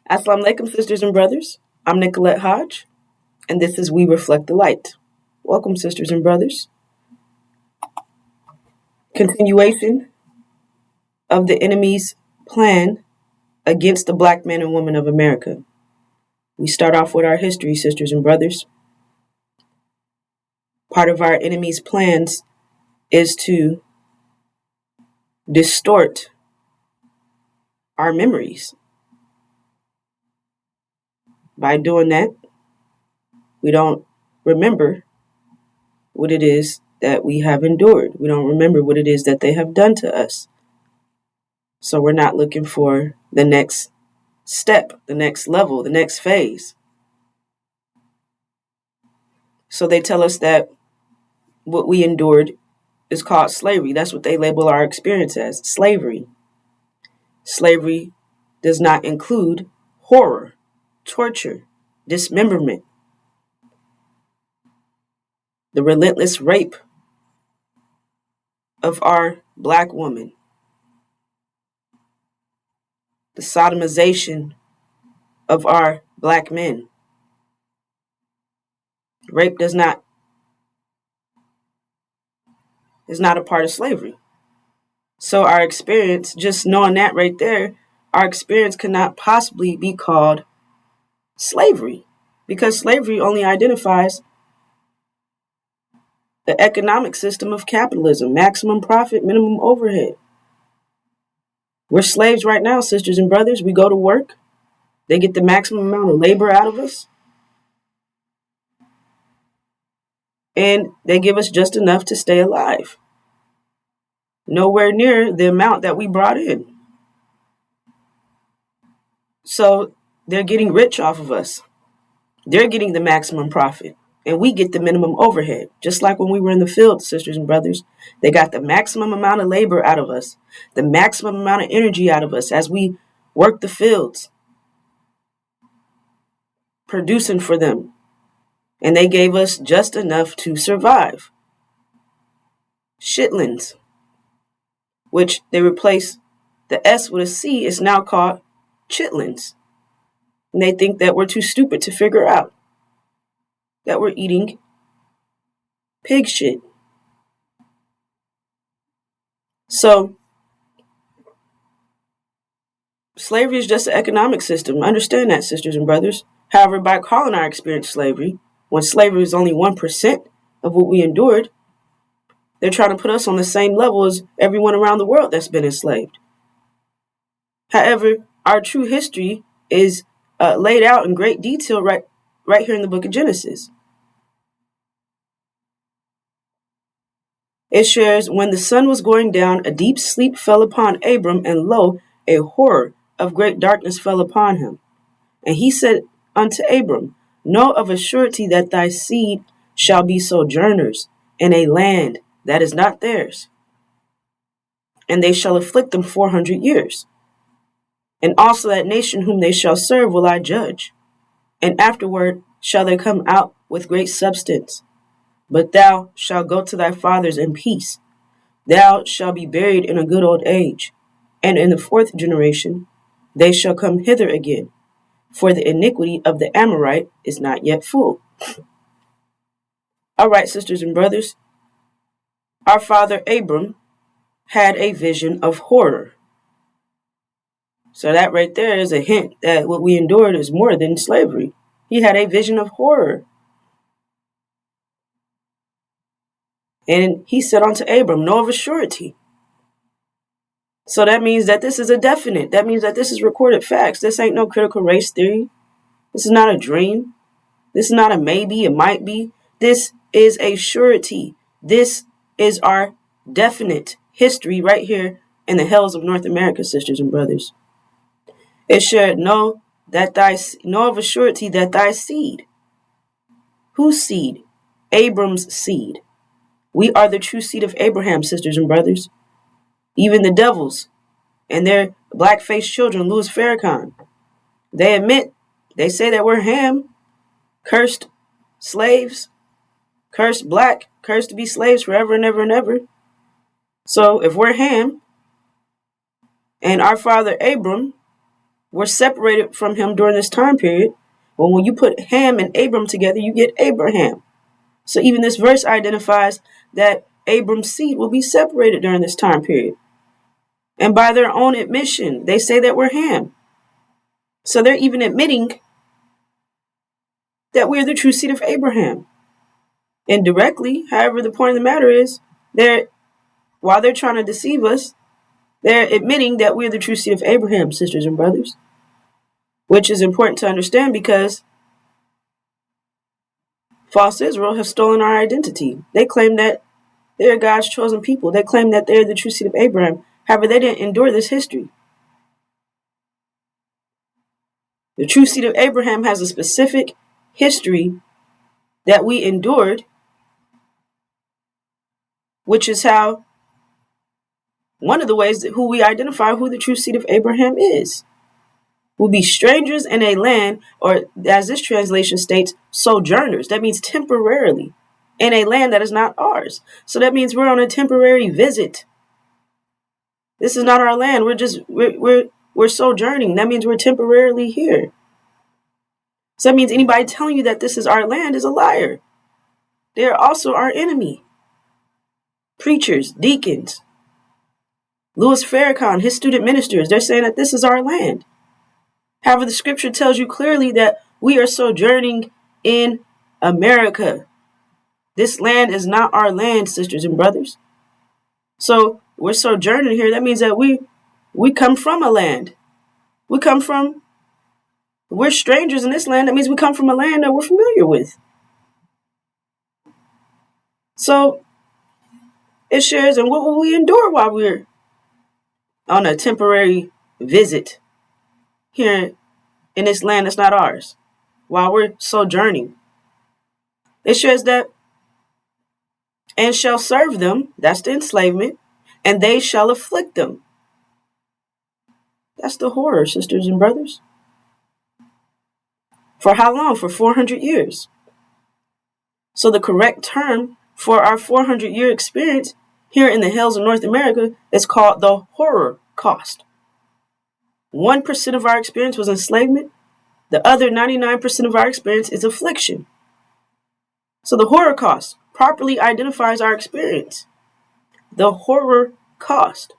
Assalamu alaikum, sisters and brothers. I'm Nicolette Hodge, and this is We Reflect the Light. Welcome, sisters and brothers. Continuation of the enemy's plan against the black men and women of America. We start off with our history, sisters and brothers. Part of our enemy's plans is to distort our memories. By doing that, we don't remember what it is that we have endured. We don't remember what it is that they have done to us. So we're not looking for the next step, the next level, the next phase. So they tell us that what we endured is called slavery. That's what they label our experience as, slavery. Slavery does not include horror, torture, dismemberment, the relentless rape of our black woman, the sodomization of our black men. Rape is not a part of slavery. So our experience, just knowing that right there, our experience cannot possibly be called slavery, because slavery only identifies the economic system of capitalism, maximum profit, minimum overhead. We're slaves right now, sisters and brothers. We go to work. They get the maximum amount of labor out of us. And they give us just enough to stay alive. Nowhere near the amount that we brought in. So they're getting rich off of us. They're getting the maximum profit. And we get the minimum overhead. Just like when we were in the field, sisters and brothers. They got the maximum amount of labor out of us. The maximum amount of energy out of us as we work the fields. Producing for them. And they gave us just enough to survive. Shitlins. Which they replaced the S with a C, is now called chitlins. And they think that we're too stupid to figure out that we're eating pig shit. So, slavery is just an economic system. Understand that, sisters and brothers. However, by calling our experience slavery, when slavery is only 1% of what we endured, they're trying to put us on the same level as everyone around the world that's been enslaved. However, our true history is laid out in great detail right here in the book of Genesis. It shares, when the sun was going down, a deep sleep fell upon Abram, and lo, a horror of great darkness fell upon him. And he said unto Abram, know of a surety that thy seed shall be sojourners in a land that is not theirs, and they shall afflict them 400 years. And also that nation whom they shall serve will I judge, and afterward shall they come out with great substance. But thou shalt go to thy fathers in peace. Thou shalt be buried in a good old age. And in the 4th generation they shall come hither again, for the iniquity of the Amorite is not yet full. All right, sisters and brothers. Our father Abram had a vision of horror. So that right there is a hint that what we endured is more than slavery. He had a vision of horror. And he said unto Abram, know of a surety. So that means that this is a definite. That means that this is recorded facts. This ain't no critical race theory. This is not a dream. This is not a maybe, it might be. This is a surety. This is our definite history right here in the hells of North America, sisters and brothers. It should know of a surety that thy seed. Whose seed? Abram's seed. We are the true seed of Abraham, sisters and brothers. Even the devils and their black-faced children, Louis Farrakhan, they say that we're Ham, cursed slaves, cursed black, cursed to be slaves forever and ever and ever. So if we're Ham and our father Abram were separated from him during this time period. Well, when you put Ham and Abram together, you get Abraham. So even this verse identifies that Abram's seed will be separated during this time period. And by their own admission, they say that we're Ham. So they're even admitting that we're the true seed of Abraham. Indirectly, however, the point of the matter is, while they're trying to deceive us, they're admitting that we're the true seed of Abraham, sisters and brothers. Which is important to understand because false Israel has stolen our identity. They claim that they're God's chosen people. They claim that they're the true seed of Abraham. However, they didn't endure this history. The true seed of Abraham has a specific history that we endured, which is how one of the ways that who we identify who the true seed of Abraham is. Will be strangers in a land, or as this translation states, sojourners. That means temporarily in a land that is not ours. So that means we're on a temporary visit. This is not our land. We're sojourning. That means we're temporarily here. So that means anybody telling you that this is our land is a liar. They are also our enemy. Preachers, deacons, Louis Farrakhan, his student ministers, they're saying that this is our land. However, the scripture tells you clearly that we are sojourning in America. This land is not our land, sisters and brothers. So we're sojourning here. That means that we come from a land. We're strangers in this land. That means we come from a land that we're familiar with. So it shares in what will we endure while we're on a temporary visit here in this land that's not ours, while we're sojourning. It shares that, and shall serve them, that's the enslavement, and they shall afflict them. That's the horror, sisters and brothers. For how long? For 400 years. So the correct term for our 400-year experience here in the hills of North America is called the horror cost. 1% of our experience was enslavement. The other 99% of our experience is affliction. So the horror cost properly identifies our experience. The horror cost.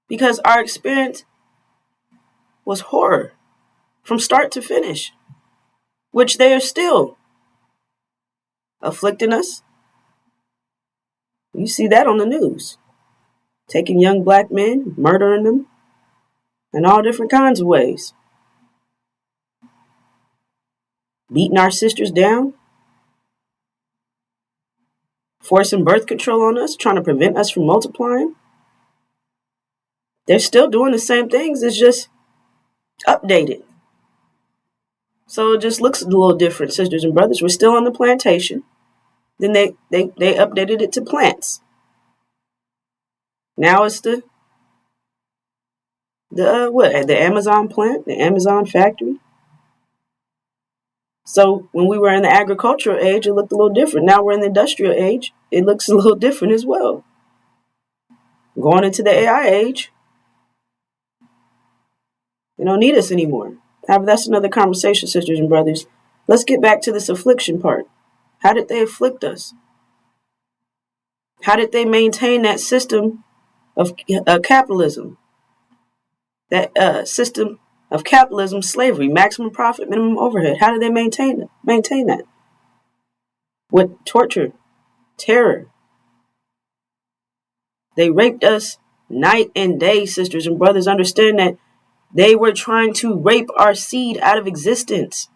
Because our experience was horror from start to finish, which they are still afflicting us. You see that on the news. Taking young black men, murdering them in all different kinds of ways. Beating our sisters down. Forcing birth control on us, trying to prevent us from multiplying. They're still doing the same things, it's just updated. So it just looks a little different, sisters and brothers. We're still on the plantation. Then they updated it to plants. Now it's the Amazon plant, the Amazon factory. So when we were in the agricultural age, it looked a little different. Now we're in the industrial age, it looks a little different as well. Going into the AI age, they don't need us anymore. However, that's another conversation, sisters and brothers. Let's get back to this affliction part. How did they afflict us? How did they maintain that system of capitalism? That system of capitalism, slavery, maximum profit, minimum overhead. How did they maintain that? With torture, terror. They raped us night and day, sisters and brothers. Understand that they were trying to rape our seed out of existence.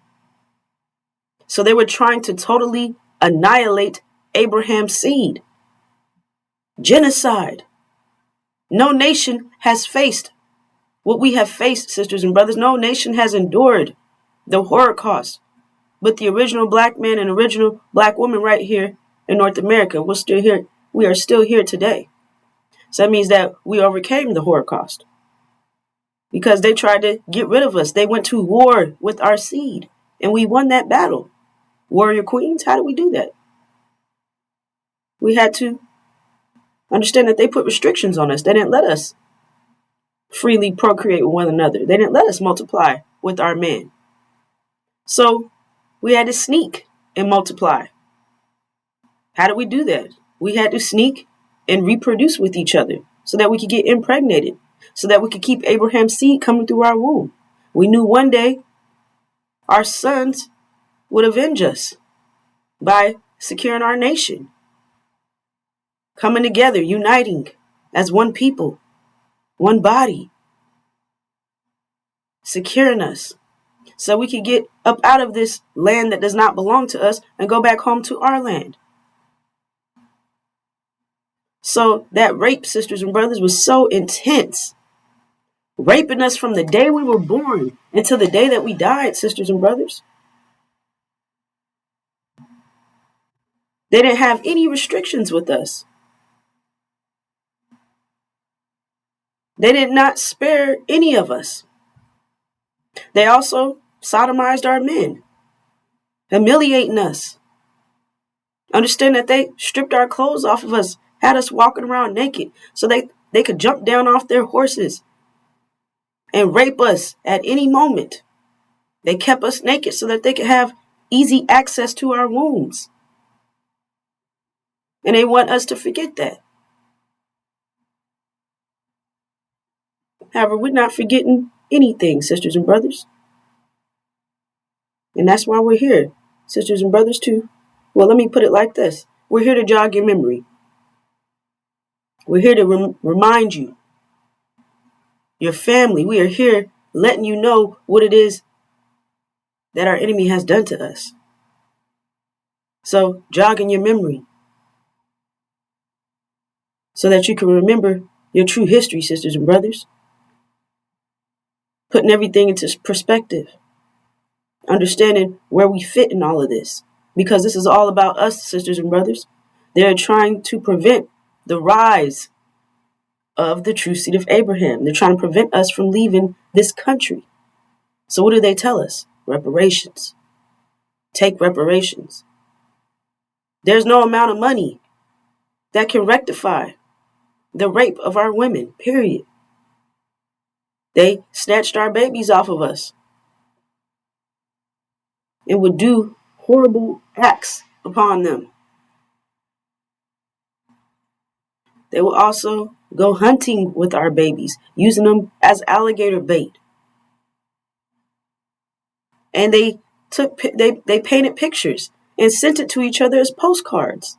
So they were trying to totally annihilate Abraham's seed. Genocide. No nation has faced what we have faced, sisters and brothers. No nation has endured the Holocaust. But the original black man and original black woman right here in North America, we're still here. We are still here today. So that means that we overcame the Holocaust. Because they tried to get rid of us. They went to war with our seed. And we won that battle. Warrior queens, how did we do that? We had to understand that they put restrictions on us. They didn't let us freely procreate with one another. They didn't let us multiply with our men. So we had to sneak and multiply. How did we do that? We had to sneak and reproduce with each other so that we could get impregnated, so that we could keep Abraham's seed coming through our womb. We knew one day our sons would avenge us by securing our nation, coming together, uniting as one people, one body, securing us so we could get up out of this land that does not belong to us and go back home to our land. So that rape, sisters and brothers, was so intense, raping us from the day we were born until the day that we died, sisters and brothers. They didn't have any restrictions with us. They did not spare any of us. They also sodomized our men, humiliating us. Understand that they stripped our clothes off of us, had us walking around naked so they could jump down off their horses and rape us at any moment. They kept us naked so that they could have easy access to our wombs. And they want us to forget that. However, we're not forgetting anything, sisters and brothers. And that's why we're here, sisters and brothers, too. Well, let me put it like this. We're here to jog your memory. We're here to remind you, your family. We are here letting you know what it is that our enemy has done to us. So, jogging your memory so that you can remember your true history, sisters and brothers. Putting everything into perspective. Understanding where we fit in all of this. Because this is all about us, sisters and brothers. They're trying to prevent the rise of the true seed of Abraham. They're trying to prevent us from leaving this country. So what do they tell us? Reparations. Take reparations. There's no amount of money that can rectify the rape of our women, period. They snatched our babies off of us and would do horrible acts upon them. They will also go hunting with our babies, using them as alligator bait. And they painted pictures and sent it to each other as postcards.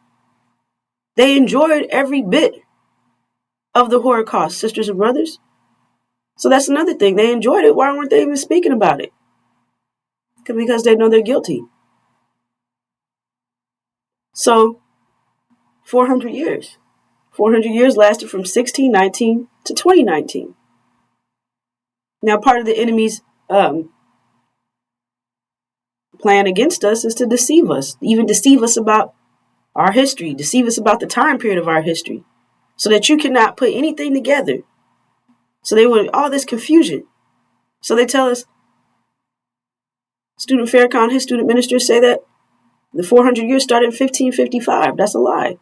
They enjoyed every bit of the Holocaust, sisters and brothers. So that's another thing. They enjoyed it. Why weren't they even speaking about it? Because they know they're guilty. So 400 years. 400 years lasted from 1619 to 2019. Now, part of the enemy's plan against us is to deceive us, even deceive us about our history, deceive us about the time period of our history, so that you cannot put anything together. So they want all this confusion. So they tell us, Student Farrakhan, his student ministers say that the 400 years started in 1555. That's a lie.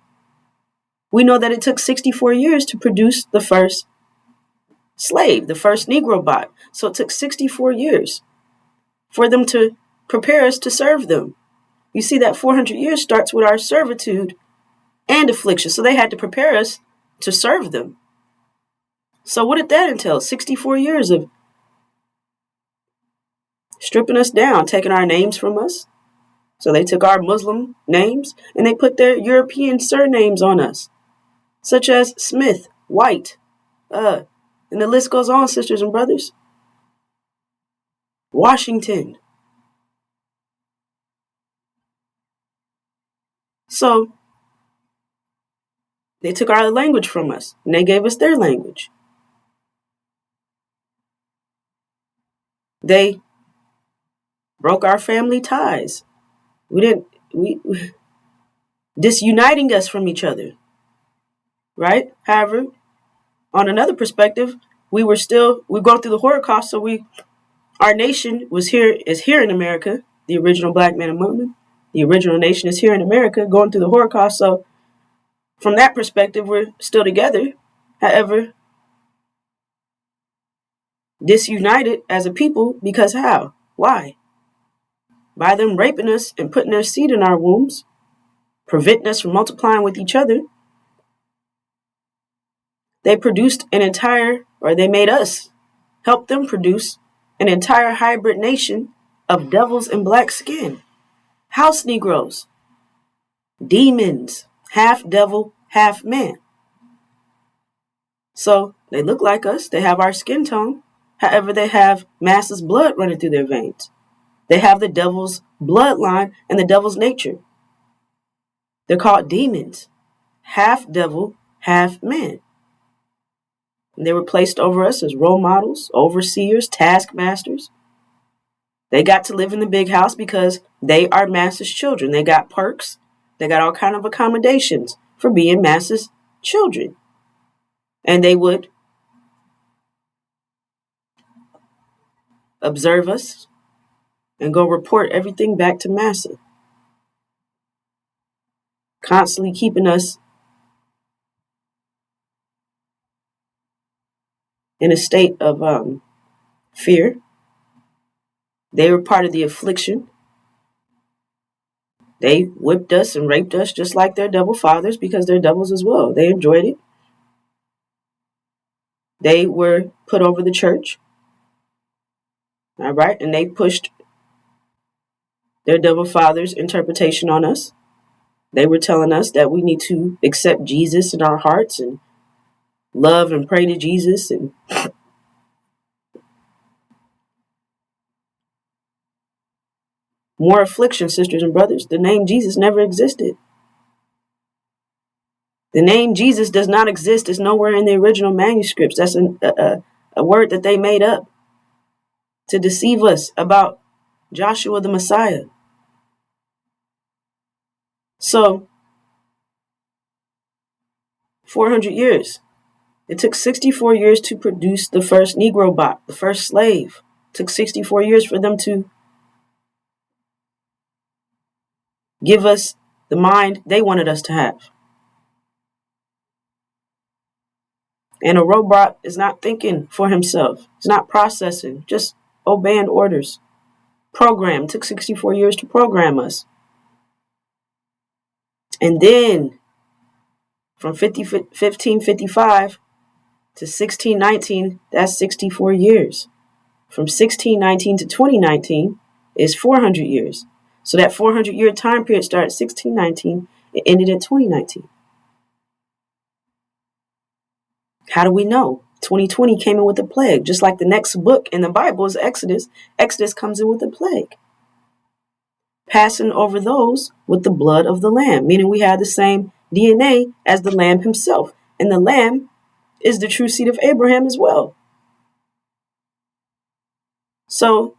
We know that it took 64 years to produce the first slave, the first Negro bot. So it took 64 years for them to prepare us to serve them. You see, that 400 years starts with our servitude and affliction. So they had to prepare us to serve them. So what did that entail? 64 years of stripping us down, taking our names from us. So they took our Muslim names and they put their European surnames on us, such as Smith, White, and the list goes on, sisters and brothers. Washington. So they took our language from us and they gave us their language. They broke our family ties. We disuniting us from each other. Right? However, on another perspective, we're going through the Holocaust, so our nation is here in America, the original Blackman and movement. The original nation is here in America, going through the Holocaust. So from that perspective, we're still together. However, disunited as a people because how? Why? By them raping us and putting their seed in our wombs, preventing us from multiplying with each other. They produced they made us help them produce an entire hybrid nation of devils in black skin, house Negroes, demons, half devil, half man. So they look like us, they have our skin tone, however, they have masses' blood running through their veins. They have the devil's bloodline and the devil's nature. They're called demons, half devil, half man. And they were placed over us as role models, overseers, taskmasters. They got to live in the big house because they are Master's children. They got perks. They got all kind of accommodations for being Master's children. And they would observe us and go report everything back to Master. Constantly keeping us in a state of fear. They were part of the affliction. They whipped us and raped us just like their devil fathers because they're devils as well. They enjoyed it. They were put over the church. All right. And they pushed their devil father's interpretation on us. They were telling us that we need to accept Jesus in our hearts and love and pray to Jesus. And more affliction, sisters and brothers. The name Jesus never existed. The name Jesus does not exist. It's nowhere in the original manuscripts. That's a word that they made up to deceive us about Joshua the Messiah. So, 400 years. It took 64 years to produce the first Negro bot, the first slave. It took 64 years for them to give us the mind they wanted us to have. And a robot is not thinking for himself. It's not processing, just obeying orders. Program. It took 64 years to program us. And then from 1555 to 1619, that's 64 years. From 1619 to 2019 is 400 years. So that 400-year time period started 1619. It ended at 2019. How do we know? 2020 came in with a plague. Just like the next book in the Bible is Exodus. Exodus comes in with a plague. Passing over those with the blood of the Lamb, meaning we have the same DNA as the Lamb himself. And the Lamb is the true seed of Abraham as well. So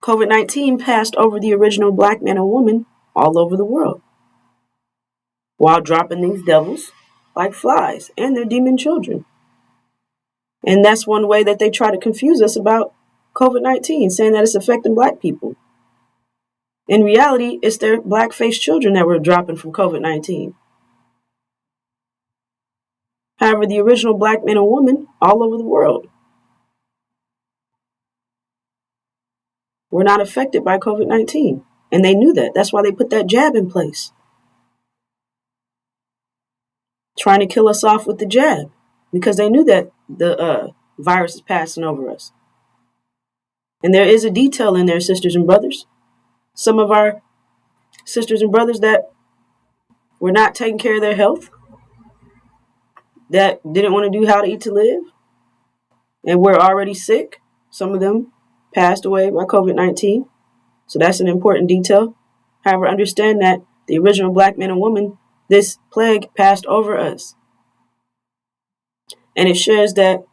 COVID-19 passed over the original black man and woman all over the world while dropping these devils like flies and their demon children. And that's one way that they try to confuse us about COVID-19, saying that it's affecting black people. In reality, it's their black-faced children that were dropping from COVID-19. However, the original black man and woman all over the world were not affected by COVID-19. And they knew that. That's why they put that jab in place. Trying to kill us off with the jab. Because they knew that the virus is passing over us. And there is a detail in there, sisters and brothers. Some of our sisters and brothers that were not taking care of their health, that didn't want to do how to eat to live, and were already sick. Some of them passed away by COVID-19. So that's an important detail. However, understand that the original black man and woman, this plague passed over us. And it shares that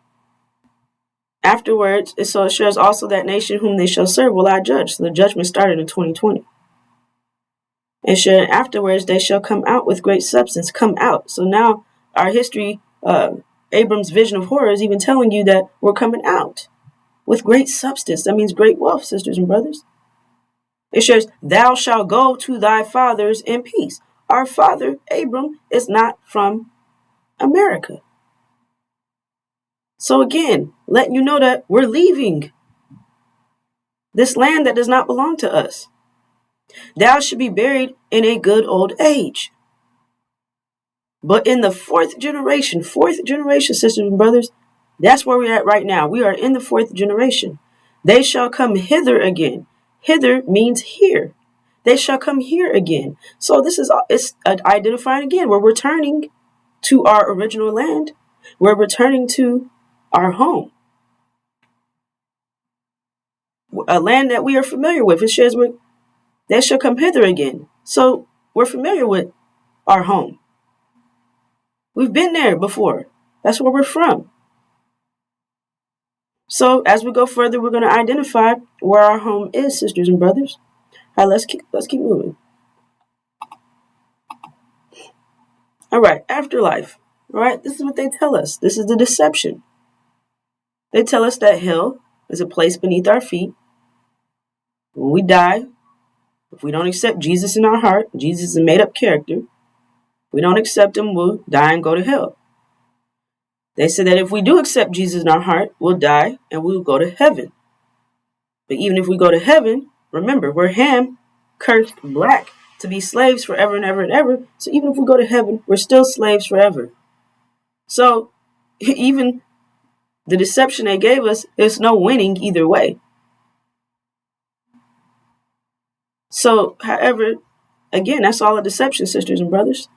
afterwards, it shares also that nation whom they shall serve will I judge. So the judgment started in 2020. And sharing afterwards, they shall come out with great substance. Come out. So now our history, Abram's vision of horror is even telling you that we're coming out with great substance. That means great wealth, sisters and brothers. It shares, thou shalt go to thy fathers in peace. Our father, Abram, is not from America. So again, letting you know that we're leaving this land that does not belong to us. Thou should be buried in a good old age. But in the fourth generation, sisters and brothers, that's where we're at right now. We are in the fourth generation. They shall come hither again. Hither means here. They shall come here again. So it's identifying again. We're returning to our original land. We're returning to our home, a land that we are familiar with. It says they shall come hither again. So we're familiar with our home. We've been there before. That's where we're from. So as we go further, we're going to identify where our home is, sisters and brothers. All right, let's keep moving. All right, afterlife. All right, this is what they tell us. This is the deception. They tell us that hell is a place beneath our feet. When we die, if we don't accept Jesus in our heart, Jesus is a made-up character. We don't accept him, we'll die and go to hell. They said that if we do accept Jesus in our heart, we'll die and we'll go to heaven. But even if we go to heaven, remember, we're Ham, cursed black, to be slaves forever and ever and ever. So even if we go to heaven, we're still slaves forever. So even the deception they gave us, there's no winning either way. So, however, again, that's all a deception, sisters and brothers.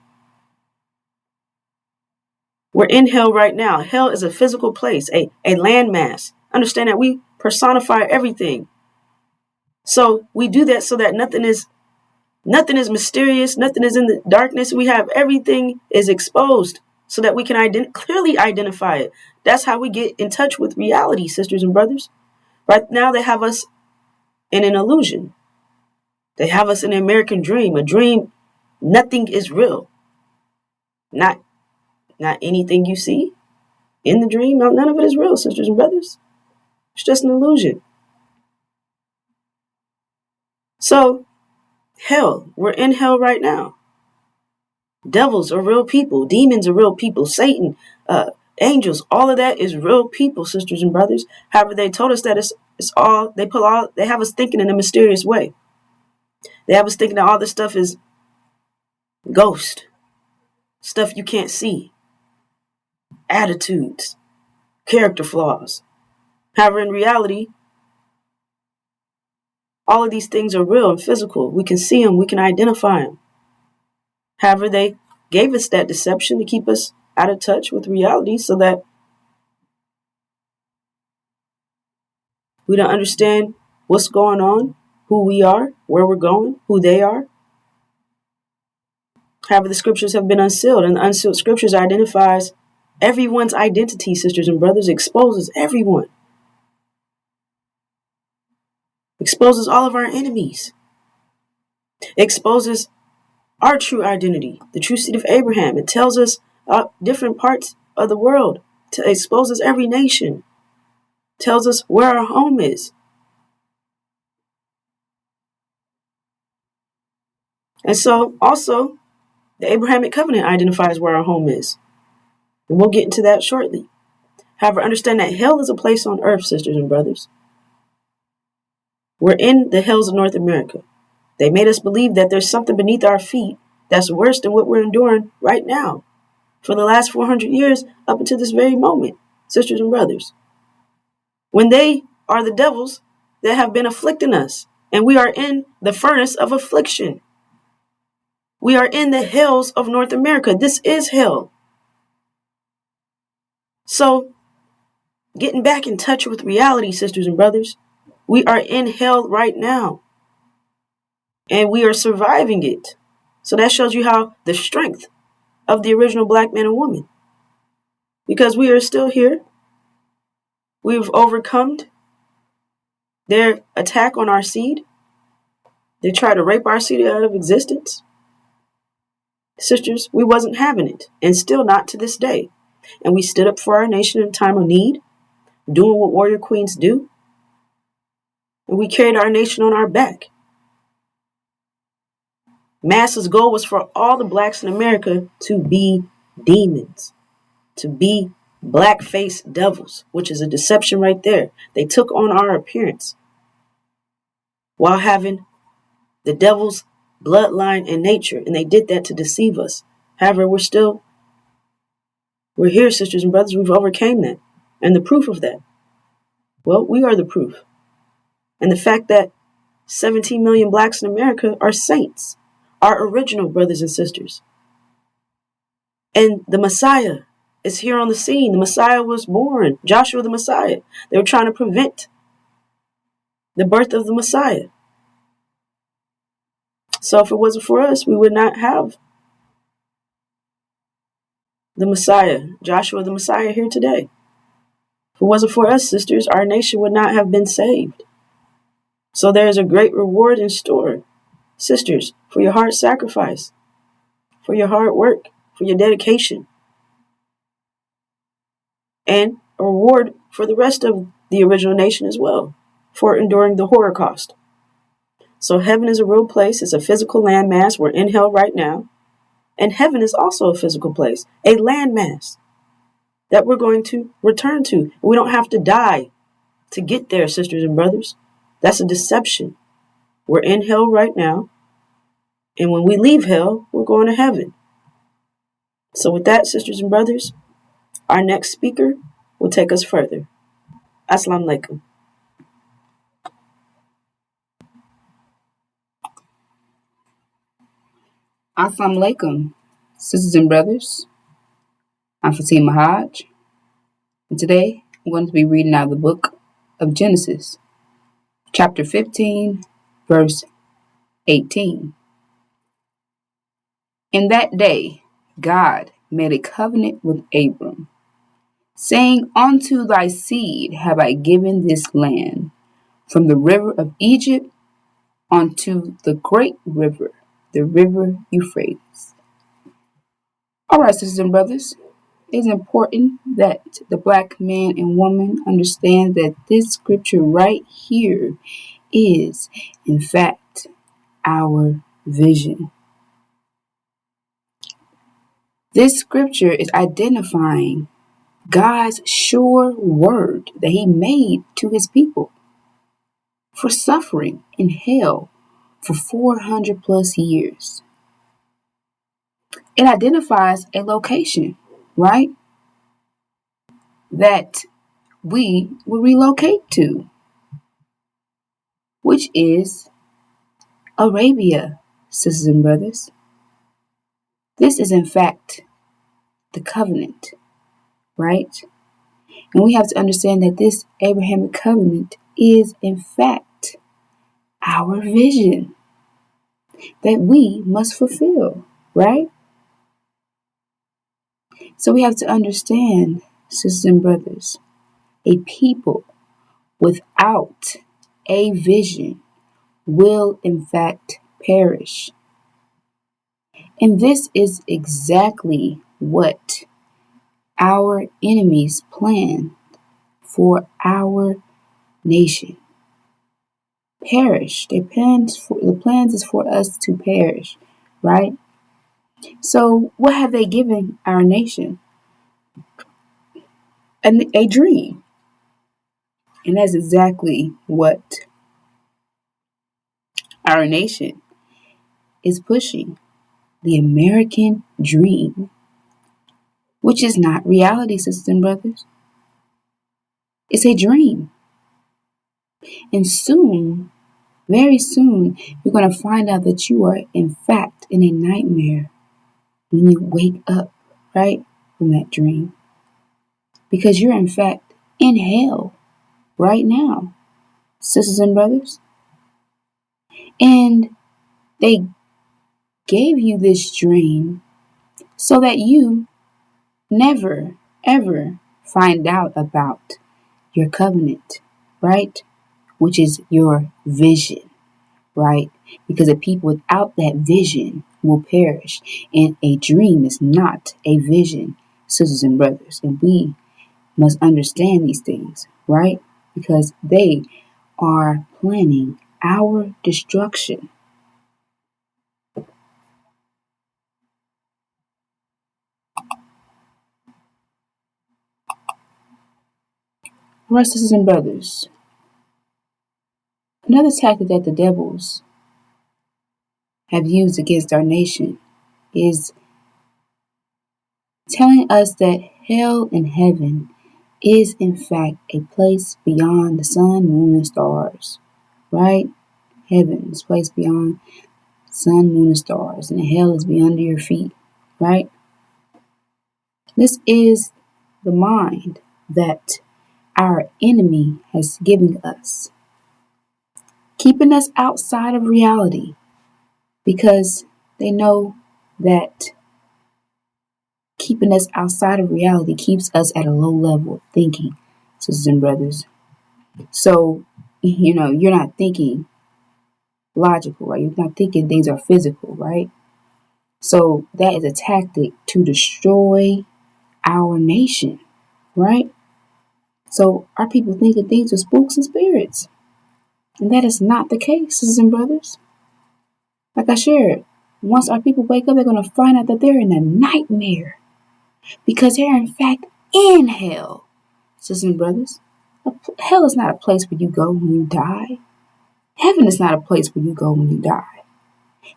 We're in hell right now. Hell is a physical place, a landmass. Understand that we personify everything. So we do that so that nothing is mysterious, nothing is in the darkness. We have everything is exposed so that we can clearly identify it. That's how we get in touch with reality, sisters and brothers. Right now they have us in an illusion. They have us in an American dream, a dream. Nothing is real. Not anything you see in the dream. No, none of it is real, sisters and brothers. It's just an illusion. So, hell, we're in hell right now. Devils are real people. Demons are real people. Satan, angels, all of that is real people, sisters and brothers. However, they told us that it's all, they have us thinking in a mysterious way. They have us thinking that all this stuff is ghost, stuff you can't see, attitudes, character flaws. However, in reality, all of these things are real and physical. We can see them. We can identify them. However, they gave us that deception to keep us out of touch with reality so that we don't understand what's going on, who we are, where we're going, who they are. However, the scriptures have been unsealed, and the unsealed scriptures identifies everyone's identity, sisters and brothers, exposes everyone. Exposes all of our enemies. Exposes our true identity, the true seed of Abraham. It tells us different parts of the world. It exposes every nation. It tells us where our home is. And so also the Abrahamic covenant identifies where our home is. And we'll get into that shortly. However, understand that hell is a place on earth, sisters and brothers. We're in the hells of North America. They made us believe that there's something beneath our feet that's worse than what we're enduring right now for the last 400 years up until this very moment, sisters and brothers. When they are the devils that have been afflicting us, and we are in the furnace of affliction. We are in the hells of North America. This is hell. So, getting back in touch with reality, sisters and brothers, we are in hell right now. And we are surviving it. So that shows you how the strength of the original black man and woman. Because we are still here. We've overcome their attack on our seed. They tried to rape our seed out of existence. Sisters, we wasn't having it, and still not to this day. And we stood up for our nation in time of need, doing what warrior queens do. And we carried our nation on our back. Master's goal was for all the blacks in America to be demons, to be black-faced devils, which is a deception right there. They took on our appearance while having the devil's bloodline and nature, and they did that to deceive us. However, we're here, sisters and brothers. We've overcame that. And the proof of that, well, we are the proof. And the fact that 17 million blacks in America are saints, our original brothers and sisters. And the Messiah is here on the scene. The Messiah was born, Joshua the Messiah. They were trying to prevent the birth of the Messiah. So if it wasn't for us, we would not have the Messiah, Joshua the Messiah, here today. If it wasn't for us, sisters, our nation would not have been saved. So there is a great reward in store, sisters, for your hard sacrifice, for your hard work, for your dedication, and a reward for the rest of the original nation as well, for enduring the Holocaust. So heaven is a real place. It's a physical landmass. We're in hell right now. And heaven is also a physical place, a landmass that we're going to return to. We don't have to die to get there, sisters and brothers. That's a deception. We're in hell right now. And when we leave hell, we're going to heaven. So with that, sisters and brothers, our next speaker will take us further. Assalamu alaikum. Assalamu alaikum, sisters and brothers. I'm Fatima Hodge, and today I'm going to be reading out of the book of Genesis, chapter 15, verse 18. In that day, God made a covenant with Abram, saying, Unto thy seed have I given this land, from the river of Egypt unto the great river, the river Euphrates. All right, sisters and brothers, it's important that the black man and woman understand that this scripture right here is, in fact, our vision. This scripture is identifying God's sure word that he made to his people for suffering in hell for 400 plus years. It identifies a location, right, that we will relocate to, which is Arabia, sisters and brothers. This is in fact the covenant, right? And we have to understand that this Abrahamic covenant is in fact our vision that we must fulfill, right? So we have to understand, sisters and brothers, a people without a vision will in fact perish. And this is exactly what our enemies plan for our nation. Perish. The plans is for us to perish, right? So what have they given our nation? A dream. And that's exactly what our nation is pushing. The American dream, which is not reality, sisters and brothers. It's a dream. And soon, very soon, you're going to find out that you are, in fact, in a nightmare when you wake up, right, from that dream. Because you're, in fact, in hell right now, sisters and brothers. And they gave you this dream so that you never, ever find out about your covenant, right? Which is your vision, right? Because the people without that vision will perish. And a dream is not a vision, sisters and brothers. And we must understand these things, right? Because they are planning our destruction. Right, sisters and brothers, another tactic that the devils have used against our nation is telling us that hell and heaven is in fact a place beyond the sun, moon, and stars. Right? Heaven is a place beyond sun, moon, and stars, and hell is beyond your feet. Right? This is the mind that our enemy has given us, keeping us outside of reality because they know that keeping us outside of reality keeps us at a low level of thinking, sisters and brothers. So, you're not thinking logical, right? You're not thinking things are physical, right? So that is a tactic to destroy our nation, right? So our people thinking things are spooks and spirits. And that is not the case, sisters and brothers. Like I shared, once our people wake up, they're going to find out that they're in a nightmare because they're in fact in hell, sisters and brothers. Hell is not a place where you go when you die. Heaven is not a place where you go when you die.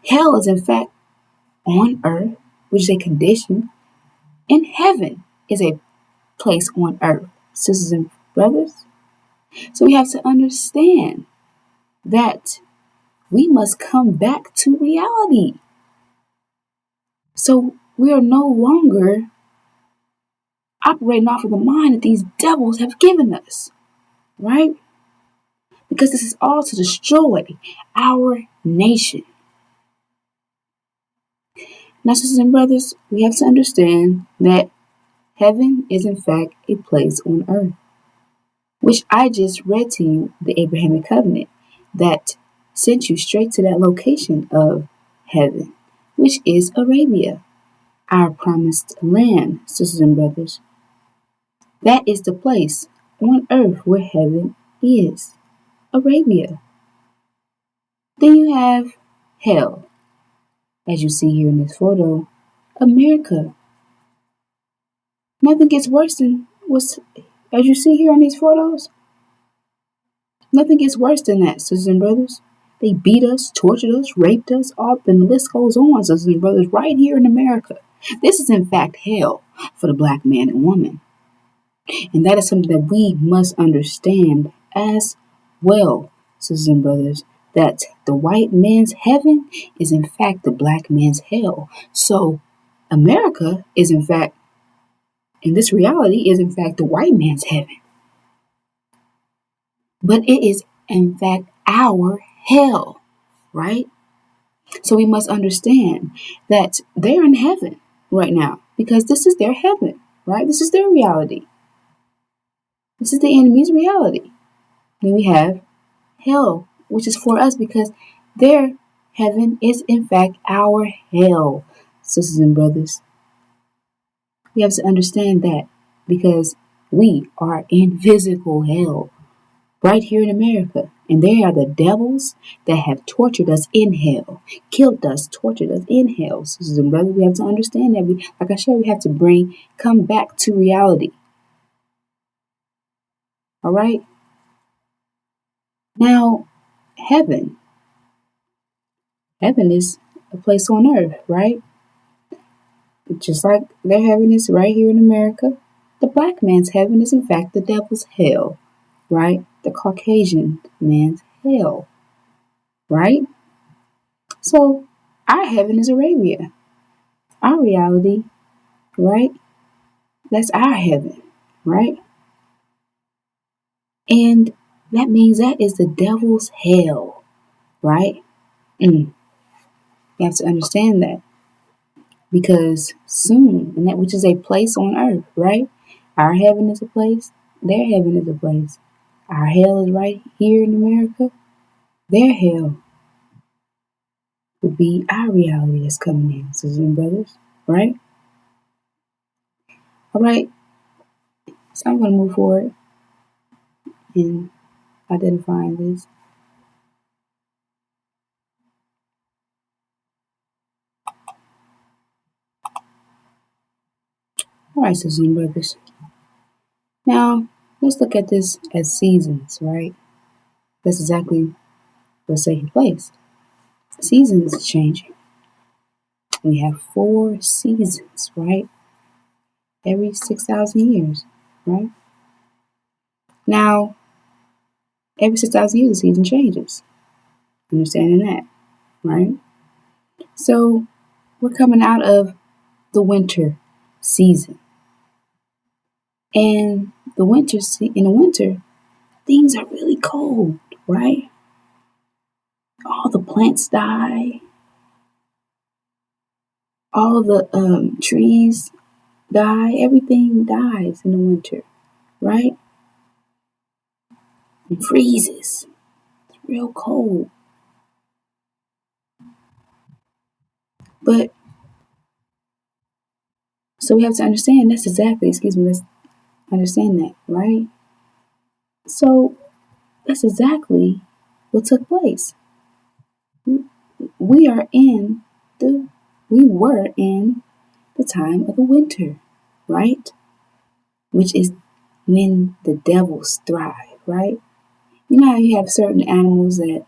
Hell is in fact on earth, which is a condition, and heaven is a place on earth, sisters and brothers. So we have to understand that we must come back to reality. So we are no longer operating off of the mind that these devils have given us, right? Because this is all to destroy our nation. Now, sisters and brothers, we have to understand that heaven is in fact a place on earth, which I just read to you the Abrahamic covenant that sent you straight to that location of heaven, which is Arabia, our promised land, sisters and brothers. That is the place on earth where heaven is, Arabia. Then you have hell, as you see here in this photo, America. Nothing gets worse than what's, as you see here in these photos, nothing gets worse than that, sisters and brothers. They beat us, tortured us, raped us, all, and the list goes on, sisters and brothers, right here in America. This is in fact hell for the black man and woman. And that is something that we must understand as well, sisters and brothers, that the white man's heaven is in fact the black man's hell. So America is in fact, in this reality, is in fact the white man's heaven. But it is in fact our hell, right? So we must understand that they're in heaven right now because this is their heaven, right? This is their reality. This is the enemy's reality. Then we have hell, which is for us because their heaven is in fact our hell, sisters and brothers. We have to understand that because we are in physical hell right here in America. And they are the devils that have tortured us in hell, killed us, tortured us in hell. Sisters and brothers, we have to understand that. Like I said, we have to come back to reality. All right? Now, heaven. Heaven is a place on earth, right? Just like their heaven is right here in America. The black man's heaven is in fact the devil's hell, right? The Caucasian man's hell, right? So our heaven is Arabia. Our reality, right? That's our heaven, right? And that means that is the devil's hell, right? You have to understand that because soon, and that which is a place on earth, right? Our heaven is a place, their heaven is a place. Our hell is right here in America. Their hell would be our reality that's coming in, sisters and brothers, right? All right, so I'm going to move forward in identifying this. All right, sisters and brothers. Now, let's look at this as seasons, right? That's exactly what's taking place. Seasons changing. We have 4 seasons, right? Every 6,000 years, right? Now, every 6,000 years, the season changes. Understanding that, right? So, we're coming out of the winter season. And in the winter, things are really cold, right? All the plants die, all the trees die, everything dies in the winter, right? It freezes. It's real cold. But so we have to understand let's understand that, right? So that's exactly what took place. We are in the we were in the time of the winter, right? Which is when the devils thrive, right? You know how you have certain animals that,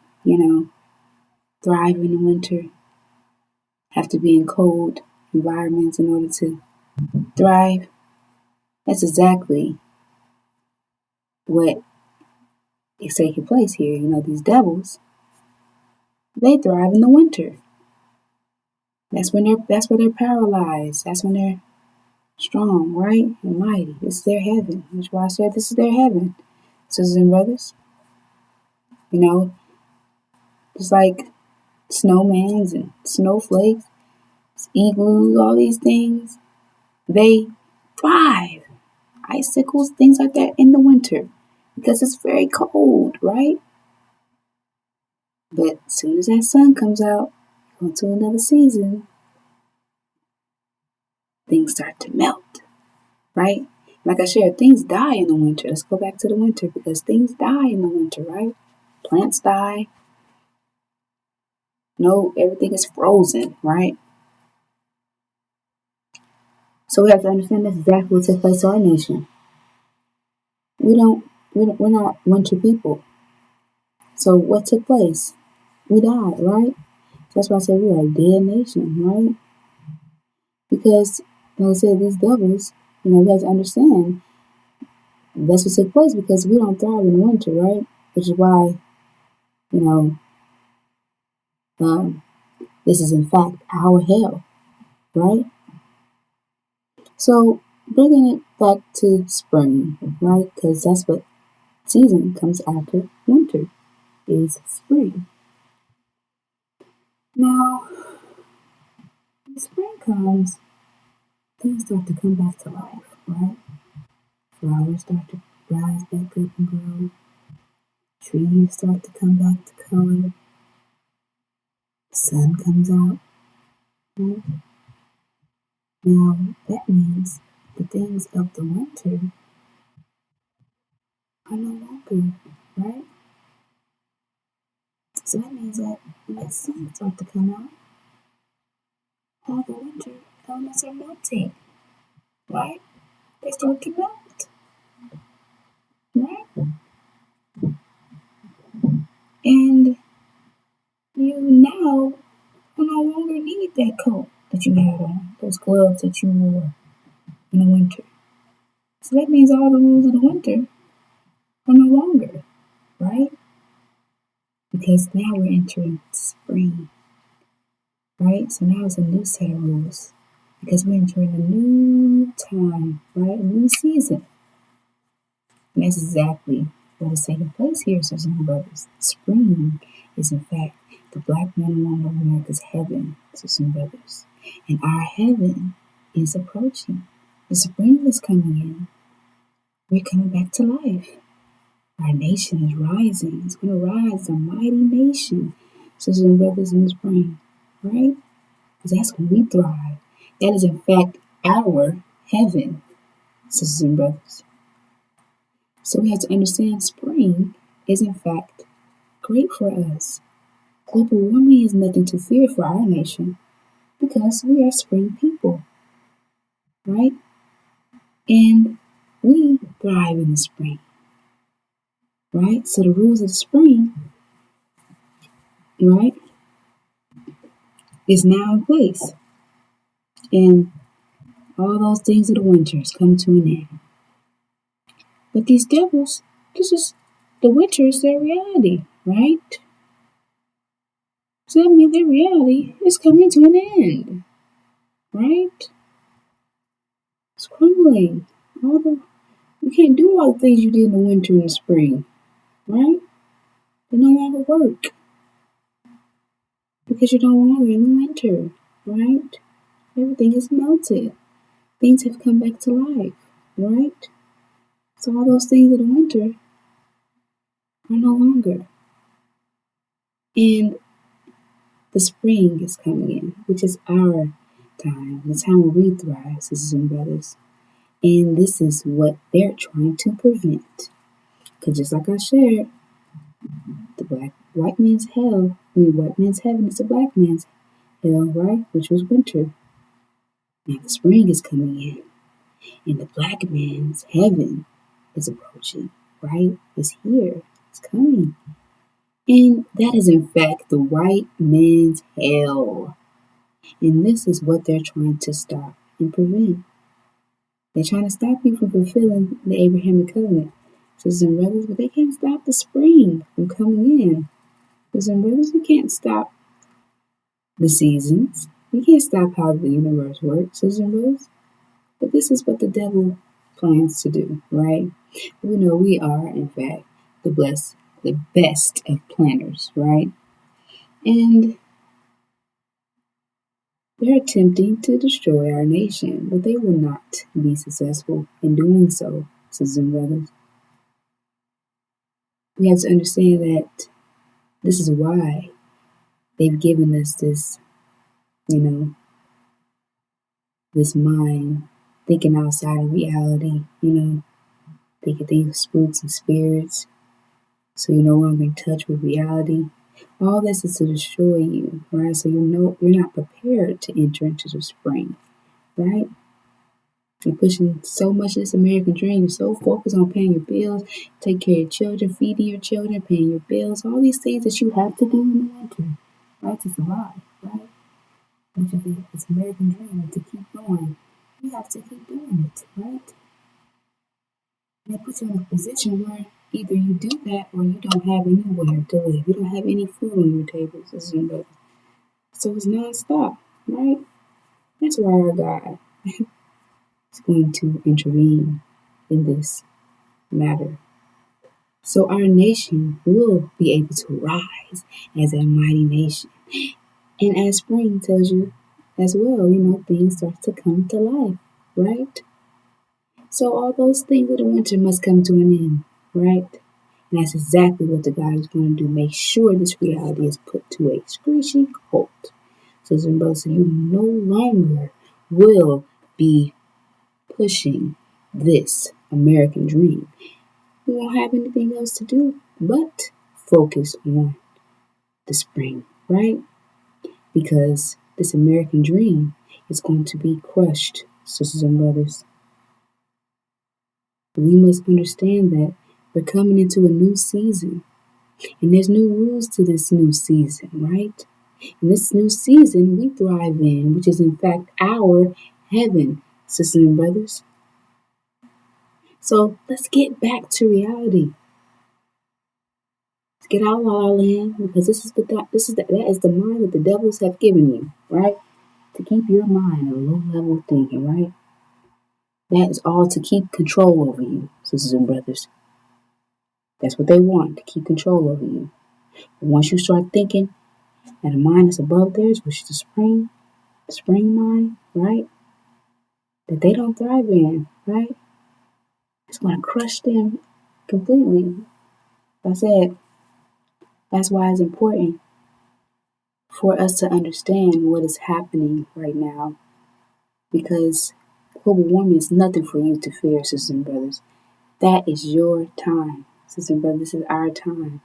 thrive in the winter, have to be in cold environments in order to thrive? That's exactly what is taking place here. These devils, they thrive in the winter. That's where they're paralyzed. That's when they're strong, right? And mighty. This is their heaven. That's why I said this is their heaven. Sisters and brothers. You know, just like snowmans and snowflakes, igloos, all these things, they thrive. Icicles, things like that in the winter because it's very cold, right? But as soon as that sun comes out, onto another season, things start to melt, right? Like I shared, things die in the winter. Let's go back to the winter because things die in the winter, right? Plants die. No, everything is frozen, right? So we have to understand that's exactly what took place to our nation. We're not winter people. So what took place? We died, right? That's why I said we are a dead nation, right? Because, like I said, these devils, we have to understand that's what took place because we don't thrive in the winter, right? Which is why, you know, this is in fact our hell, right? So bringing it back to spring, right? Because that's what season comes after winter is spring. Now, when spring comes, things start to come back to life, right? Flowers start to rise back up and grow. Trees start to come back to color. The sun comes out, right? Now, that means the things of the winter are no longer, right? So that means that when that sun starts to come out, all the winter elements are melting, right? They start to melt, right? And you now no longer need that coat that you had on, those gloves that you wore in the winter. So that means all the rules of the winter are no longer, right? Because now we're entering spring, right? So now it's a new set of rules because we're entering a new time, right? A new season. And that's exactly what is taking place here, sisters and brothers. Spring is, in fact, the black man and woman of America's heaven, sisters and brothers. And our heaven is approaching. The spring is coming in. We're coming back to life. Our nation is rising. It's going to rise, a mighty nation, sisters and brothers, in the spring, right? Because that's when we thrive. That is, in fact, our heaven, sisters and brothers. So we have to understand spring is, in fact, great for us. Global warming is nothing to fear for our nation because we are spring people, right? And we thrive in the spring, right? So the rules of the spring, right, is now in place. And all those things of the winter is coming to an end. But these devils, this is the winter is their reality, right? So that means their reality is coming to an end, right? It's crumbling. You can't do all the things you did in the winter and the spring, right? They no longer work because you're no longer in the winter, right? Everything is melted. Things have come back to life, right? So all those things of the winter are no longer. And the spring is coming in, which is our time, the time where we thrive, sisters and brothers. And this is what they're trying to prevent. Because just like I shared, white man's white man's heaven is the black man's hell, right? Which was winter. Now the spring is coming in, and the black man's heaven is approaching, right? It's here, it's coming. And that is in fact the white man's hell. And this is what they're trying to stop and prevent. They're trying to stop you from fulfilling the Abrahamic covenant. Sisters and brothers, but they can't stop the spring from coming in. Sisters and brothers, you can't stop the seasons. You can't stop how the universe works, sisters and brothers. But this is what the devil plans to do, right? We know we are, in fact, the best of planners, right? And they're attempting to destroy our nation, but they will not be successful in doing so, sisters and brothers. We have to understand that this is why they've given us this, this mind thinking outside of reality, thinking things of spooks and spirits, so you're no longer in touch with reality. All this is to destroy you, right? So you're not prepared to enter into the spring, right? You're pushing so much of this American dream. You're so focused on paying your bills, take care of your children, feeding your children, paying your bills, all these things that you have to do in the winter, right? To survive, right? Which is this American dream to keep going. You have to keep doing it, right? And it puts you in a position where either you do that or you don't have anywhere to live. You don't have any food on your table. So it's non-stop, right? That's why our God is going to intervene in this matter. So our nation will be able to rise as a mighty nation. And as spring tells you as well, things start to come to life, right? So all those things of the winter must come to an end, right? And that's exactly what the God is going to do. Make sure this reality is put to a screeching halt. So you no longer will be pushing this American dream. You won't have anything else to do but focus on the spring, right? Because this American dream is going to be crushed, sisters and brothers. We must understand that we're coming into a new season, and there's new rules to this new season, right? In this new season, we thrive in, which is in fact our heaven, sisters and brothers. So let's get back to reality. Let's get out of La La Land, because that is the mind that the devils have given you, right? To keep your mind a low level thinking, right? That is all to keep control over you, sisters and brothers. That's what they want, to keep control over you. But once you start thinking that a mind is above theirs, which is the spring mind, right? That they don't thrive in, right? It's going to crush them completely. Like I said, that's why it's important for us to understand what is happening right now. Because global warming is nothing for you to fear, sisters and brothers. That is your time, sisters and brothers. This is our time.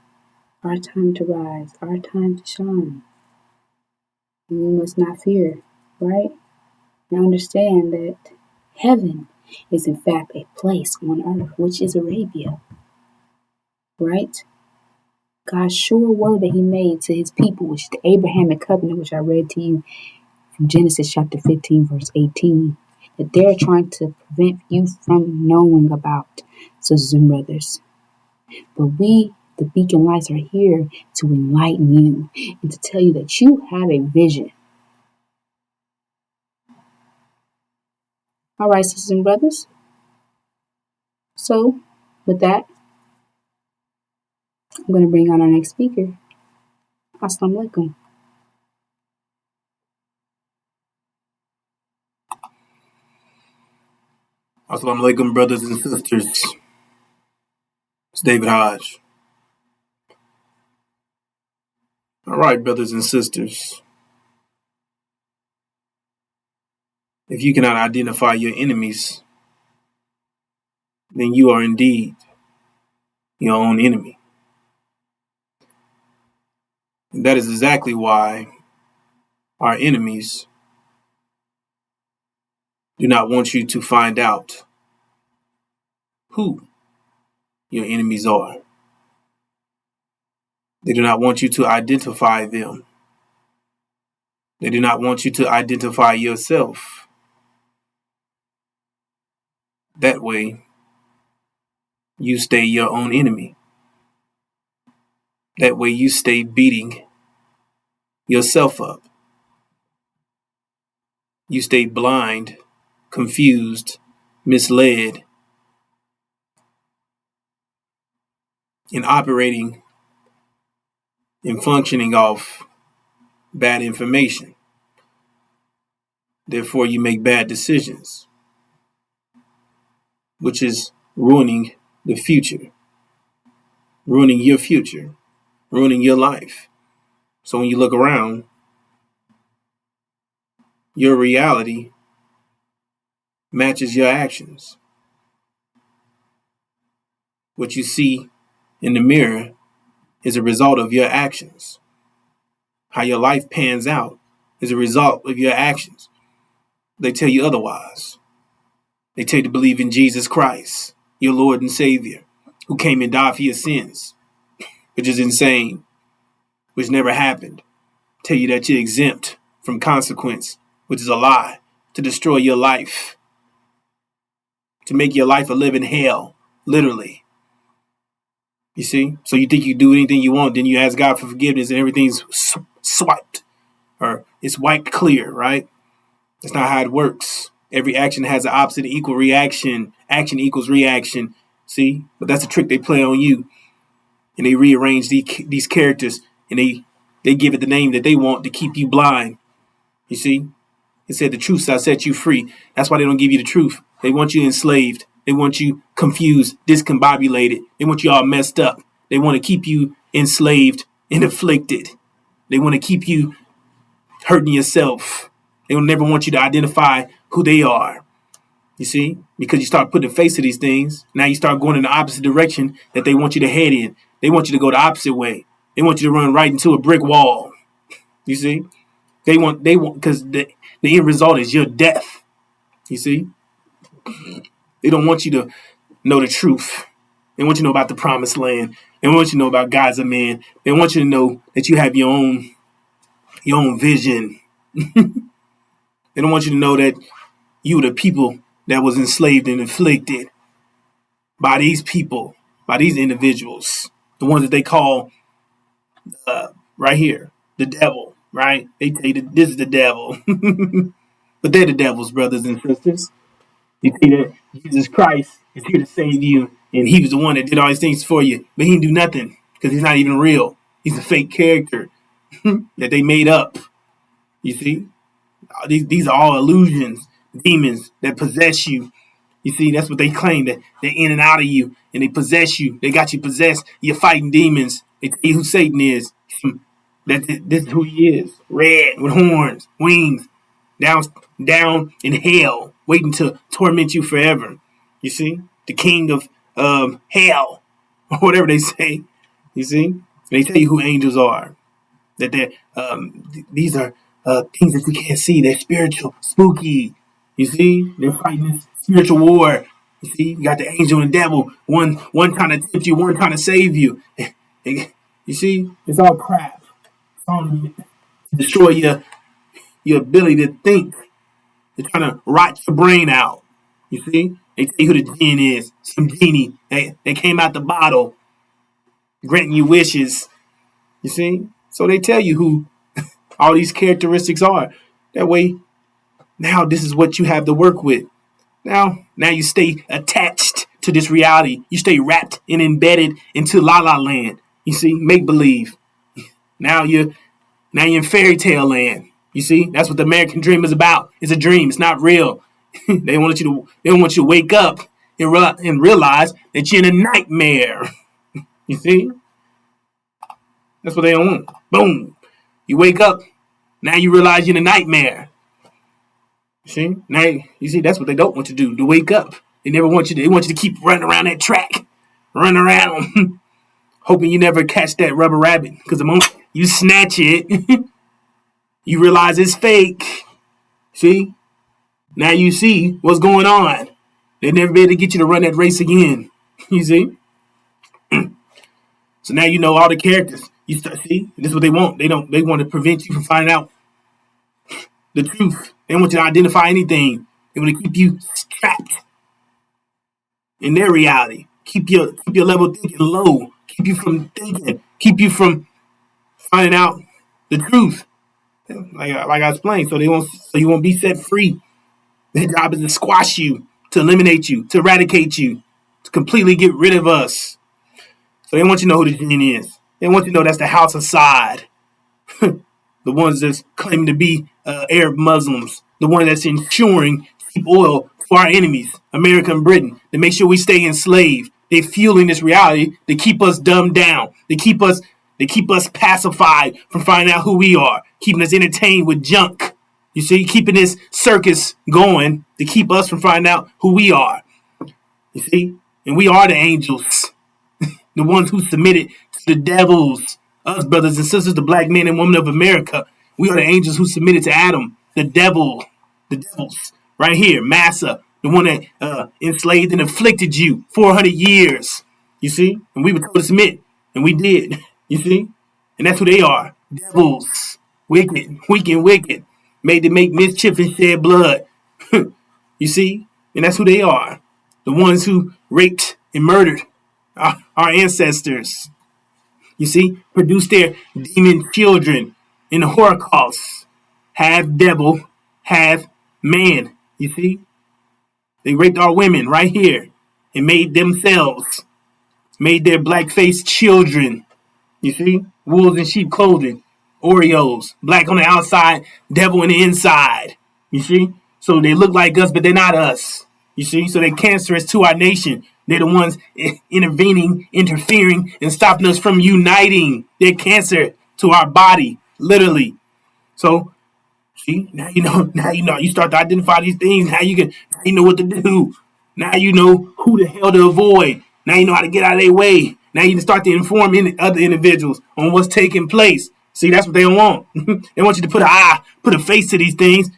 Our time to rise. Our time to shine. And we must not fear, right? And understand that heaven is in fact a place on earth, which is Arabia, right? God's sure word that he made to his people, which is the Abrahamic covenant, which I read to you from Genesis chapter 15, verse 18, that they're trying to prevent you from knowing about, sisters and brothers. But we, the Beacon Lights, are here to enlighten you and to tell you that you have a vision. All right, sisters and brothers. So, with that, I'm going to bring on our next speaker. Assalamu alaikum. Assalamu alaikum, brothers and sisters. It's David Hodge. All right, brothers and sisters. If you cannot identify your enemies, then you are indeed your own enemy. And that is exactly why our enemies do not want you to find out who your enemies are. They do not want you to identify them. They do not want you to identify yourself. That way, you stay your own enemy. That way, you stay beating yourself up. You stay blind, confused, misled, and operating and functioning off bad information. Therefore, you make bad decisions, which is ruining the future, ruining your future, ruining your life. So when you look around, your reality matches your actions. What you see in the mirror is a result of your actions. How your life pans out is a result of your actions. They tell you otherwise. They tell you to believe in Jesus Christ, your Lord and Savior, who came and died for your sins, which is insane, which never happened. Tell you that you're exempt from consequence, which is a lie, to destroy your life, to make your life a living hell, literally. You see? So you think you do anything you want, then you ask God for forgiveness and everything's swiped, or it's wiped clear, right? That's not how it works. Every action has an opposite equal reaction. Action equals reaction. See? But that's a trick they play on you. And they rearrange these characters, and they give it the name that they want to keep you blind. You see? It said the truth shall set you free. That's why they don't give you the truth. They want you enslaved. They want you confused, discombobulated. They want you all messed up. They want to keep you enslaved and afflicted. They want to keep you hurting yourself. They will never want you to identify who they are. You see? Because you start putting a face to these things. Now you start going in the opposite direction that they want you to head in. They want you to go the opposite way. They want you to run right into a brick wall. You see? They want, because the end result is your death. You see? They don't want you to know the truth. They want you to know about the promised land. They want you to know about God's a man. They want you to know that you have your own vision. They don't want you to know that you were the people that was enslaved and afflicted by these people, by these individuals, the ones that they call right here, the devil, right? They tell you that this is the devil. But they're the devil's brothers and sisters. You see that Jesus Christ is here to save you, and he was the one that did all these things for you, but he didn't do nothing because he's not even real. He's a fake character that they made up. You see? These are all illusions, demons that possess you. You see, that's what they claim, that they're in and out of you, and they possess you. They got you possessed. You're fighting demons. They tell you who Satan is. This is who he is. Red with horns, wings, down in hell, waiting to torment you forever. You see, the king of hell, or whatever they say. You see, they tell you who angels are. That these are things that you can't see. They're spiritual, spooky. You see, they're fighting this spiritual war. You see, you got the angel and devil. One trying to tempt you, one trying to save you. You see, it's all crap. It's all to destroy your ability to think. They're trying to rot your brain out. You see, they tell you who the jinn is. Some genie. They came out the bottle, granting you wishes. You see, so they tell you who all these characteristics are. That way, now this is what you have to work with. Now you stay attached to this reality. You stay wrapped and embedded into la la land. You see, make believe. Now you're in fairy tale land. You see, that's what the American dream is about. It's a dream. It's not real. They don't want you to wake up and realize that you're in a nightmare. You see, that's what they don't want. Boom. You wake up. Now you realize you're in a nightmare. See, now you see that's what they don't want you to do. To wake up. They never want you to. They want you to keep running around that track, running around, hoping you never catch that rubber rabbit. Because the moment you snatch it, you realize it's fake. See, now you see what's going on. They'll never be able to get you to run that race again. You see. So now you know all the characters. You start see. This is what they want. They want to prevent you from finding out the truth. They don't want you to identify anything. They want to keep you trapped in their reality. Keep your level of thinking low. Keep you from thinking. Keep you from finding out the truth. Like I explained, so you won't be set free. Their job is to squash you, to eliminate you, to eradicate you, to completely get rid of us. So they want you to know who the jinn is. They want you to know that's the House of Saad. The ones that's claiming to be Arab Muslims. The one that's ensuring cheap oil for our enemies, America and Britain, to make sure we stay enslaved. They're fueling this reality to keep us dumbed down, to keep us pacified from finding out who we are, keeping us entertained with junk. You see, keeping this circus going to keep us from finding out who we are. You see, and we are the angels, the ones who submitted to the devils. Us, brothers and sisters, the black men and women of America, we are the angels who submitted to Adam, the devils, right here, Massa, the one that enslaved and afflicted you 400 years. You see, and we were told to submit, and we did. You see, and that's who they are, devils, wicked, weak and wicked, made to make mischief and shed blood. You see, and that's who they are, the ones who raped and murdered our ancestors. You see, produced their demon children in the Holocaust. Half devil, half man. You see, they raped our women right here and made their black-faced children. You see, wolves in sheep clothing, Oreos, black on the outside, devil on the inside. You see, so they look like us, but they're not us. You see, so they're cancerous to our nation. They're the ones interfering, and stopping us from uniting. They're cancer to our body, literally. So, see, now you know. You start to identify these things. Now you know what to do. Now you know who the hell to avoid. Now you know how to get out of their way. Now you can start to inform other individuals on what's taking place. See, that's what they don't want. They want you to put a face to these things.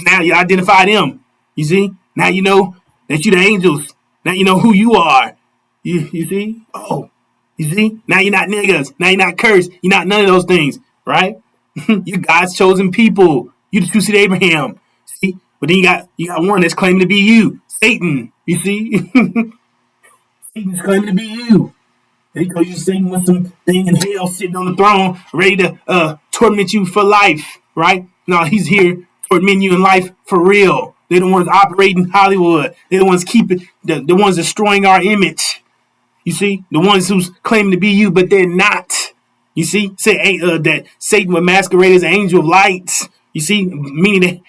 Now you identify them. You see? Now you know that you're the angels. Now you know who you are. You see? Oh, you see? Now you're not niggas. Now you're not cursed. You're not none of those things, right? You're God's chosen people. You the true seed Abraham. See? But then you got one that's claiming to be you, Satan. You see? Satan's claiming to be you. They call you Satan with some thing in hell sitting on the throne, ready to torment you for life, right? No, he's here tormenting you in life for real. They're the ones operating Hollywood. They're the ones keeping the ones destroying our image. You see, the ones who's claiming to be you, but they're not. You see, say that Satan would masquerade as an angel of light. You see, meaning that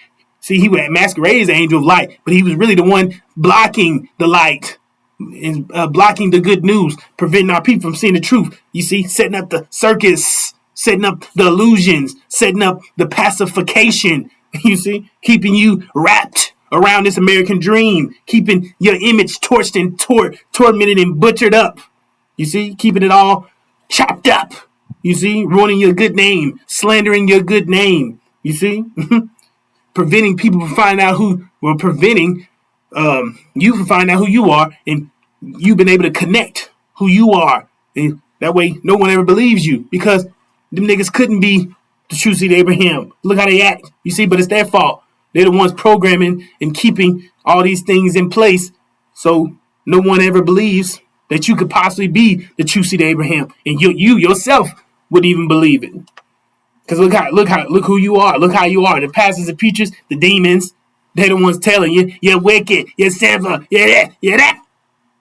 he would masquerade as an angel of light, but he was really the one blocking the light and blocking the good news, preventing our people from seeing the truth. You see, setting up the circus, setting up the illusions, setting up the pacification. You see, keeping you wrapped around this American dream, keeping your image torched and tormented and butchered up. You see, keeping it all chopped up. You see, ruining your good name, slandering your good name. You see, preventing people from finding out preventing you can find out who you are, and you've been able to connect who you are, and that way no one ever believes you, because them niggas couldn't be the true seed of Abraham. Look how they act, you see, but it's their fault. They're the ones programming and keeping all these things in place, so no one ever believes that you could possibly be the true seed of Abraham, and you yourself wouldn't even believe it. Because look who you are. Look how you are. The pastors and preachers, the demons, they're the ones telling you, you're wicked, you're sinful, you're that, you're that.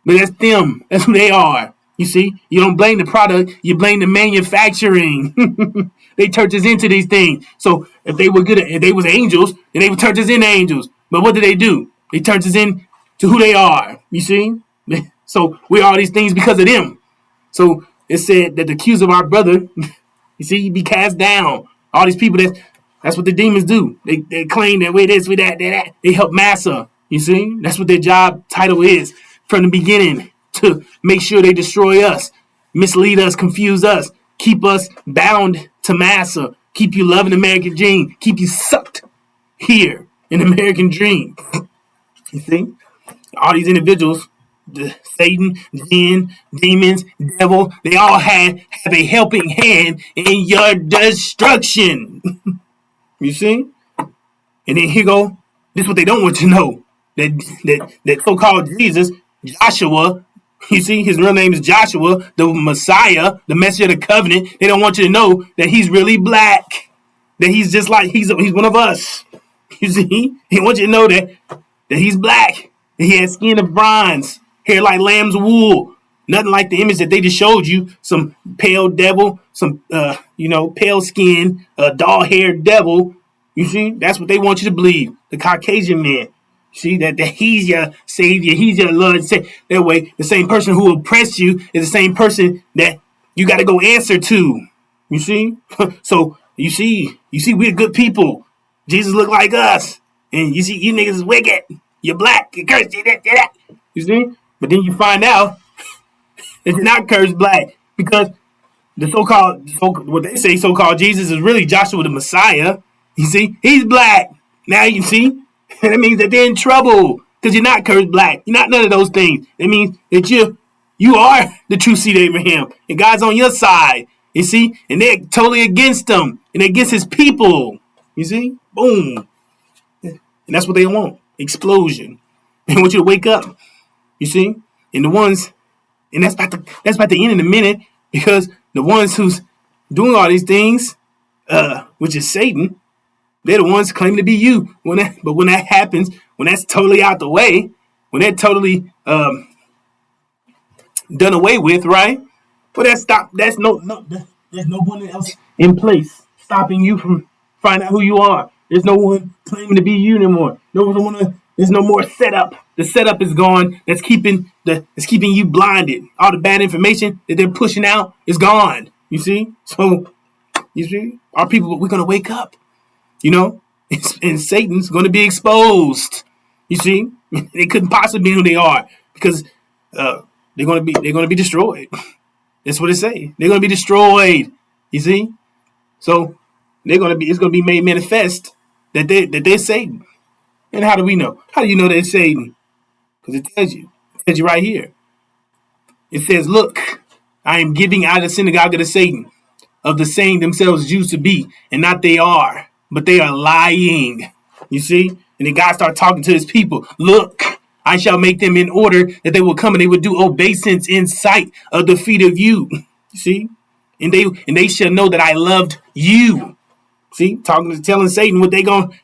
But that's them. That's who they are. You see, you don't blame the product, you blame the manufacturing. They turned us into these things. So if they were good, if they was angels, then they would turn us into angels. But what do? They turned us in to who they are. You see, so we are these things because of them. So it said that the accuser of our brother, you see, he be cast down. All these people that's what the demons do. They claim that we this, we that, that. They help massa. You see, that's what their job title is from the beginning, to make sure they destroy us, mislead us, confuse us, keep us bound to massa, keep you loving the American dream, keep you sucked here in the American dream. You see, all these individuals, the Satan, jinn, demons, devil, they all have a helping hand in your destruction. You see? And then here go, this is what they don't want you to know. That so-called Jesus, Joshua, you see, his real name is Joshua, the Messiah, the messenger of the covenant. They don't want you to know that he's really black. That he's just like, he's one of us. You see? He wants you to know that he's black. And he has skin of bronze, hair like lamb's wool. Nothing like the image that they just showed you. Some pale devil, some pale skin, dull haired devil. You see, that's what they want you to believe. The Caucasian man. See, that he's your savior, he's your Lord. That way, the same person who oppressed you is the same person that you got to go answer to. You see? So you see, we're good people. Jesus looked like us. And you see, you niggas is wicked. You're black. You're cursed. You're that. You see? But then you find out that you're not cursed black, because the what they say so-called Jesus is really Joshua the Messiah. You see? He's black. Now you see? That means that they're in trouble, because you're not cursed black. You're not none of those things. It means that you are the true seed of Abraham, and God's on your side. You see? And they're totally against him, and against his people. You see? Boom. And that's what they want. Explosion. They want you to wake up. You see? And the ones, and that's about to end in a minute, because the ones who's doing all these things, which is Satan, they're the ones claiming to be you. But when that happens, when that's totally out the way, when they're totally done away with, right? Well, there's no one else in place stopping you from finding out who you are. There's no one claiming to be you anymore. There's no more setup. The setup is gone. That's keeping you blinded. All the bad information that they're pushing out is gone. You see? So you see, our people, we're gonna wake up. You know, and Satan's gonna be exposed. You see, they couldn't possibly be who they are, because they're gonna be destroyed. That's what it say. They're gonna be destroyed. You see, so it's gonna be made manifest that they're Satan. And how do we know? How do you know they're Satan? Because it tells you. It tells you right here. It says, "Look, I am giving out of the synagogue of the Satan, of the saying themselves Jews to be, and not they are, but they are lying." You see? And then God started talking to his people. "Look, I shall make them in order that they will come, and they will do obeisance in sight of the feet of you." You see? And they shall know that I loved you. See? Telling Satan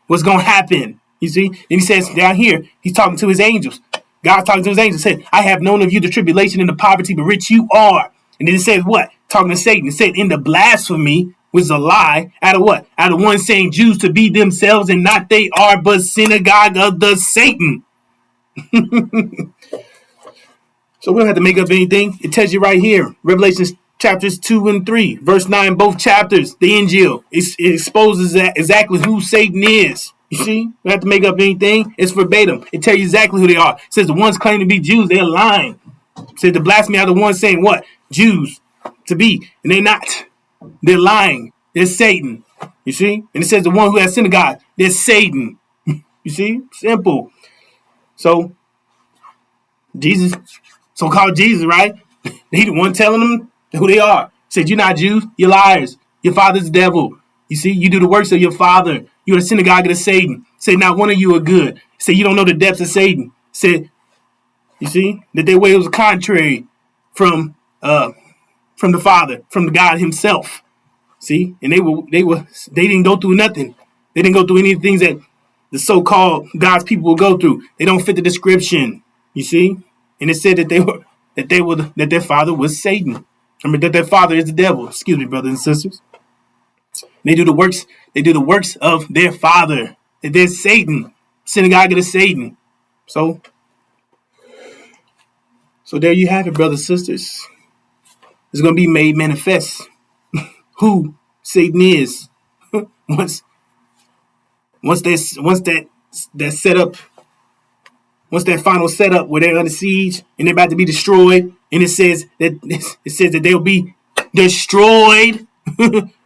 what's gonna happen. You see? And he says down here, he's talking to his angels. God's talking to his angels, said, "I have known of you the tribulation and the poverty, but rich you are." And then it says what? Talking to Satan. It said, "In the blasphemy," which is a lie, out of what? Out of one saying Jews to be themselves, and not they are, but synagogue of the Satan. So we don't have to make up anything. It tells you right here. Revelation chapters 2 and 3, verse 9, both chapters, the Injil. It exposes that exactly who Satan is. You see? We don't have to make up anything. It's verbatim. It tells you exactly who they are. It says the ones claiming to be Jews, they're lying. It says the blasphemy are the ones saying what? Jews to be. And they're not. They're lying. They're Satan. You see? And it says the one who has synagogue, they're Satan. You see? Simple. So Jesus, so-called Jesus, right? He the one telling them who they are. Said, you're not Jews, you're liars. Your father's the devil. You see, you do the works of your father. You're the synagogue of Satan. Said, not one of you are good. Said, you don't know the depths of Satan. Said, you see, that their way was contrary from the Father, from the God Himself. See, and they didn't go through nothing. They didn't go through any things that the so-called God's people will go through. They don't fit the description. You see, and it said that that their father was Satan. I mean that their father is the devil. Excuse me, brothers and sisters. They do the works. They do the works of their father. That they're Satan, synagogue of Satan. So, so there you have it, brothers and sisters. It's going to be made manifest who Satan is once that setup, once that final setup where they're under siege and they're about to be destroyed, and it says that they'll be destroyed,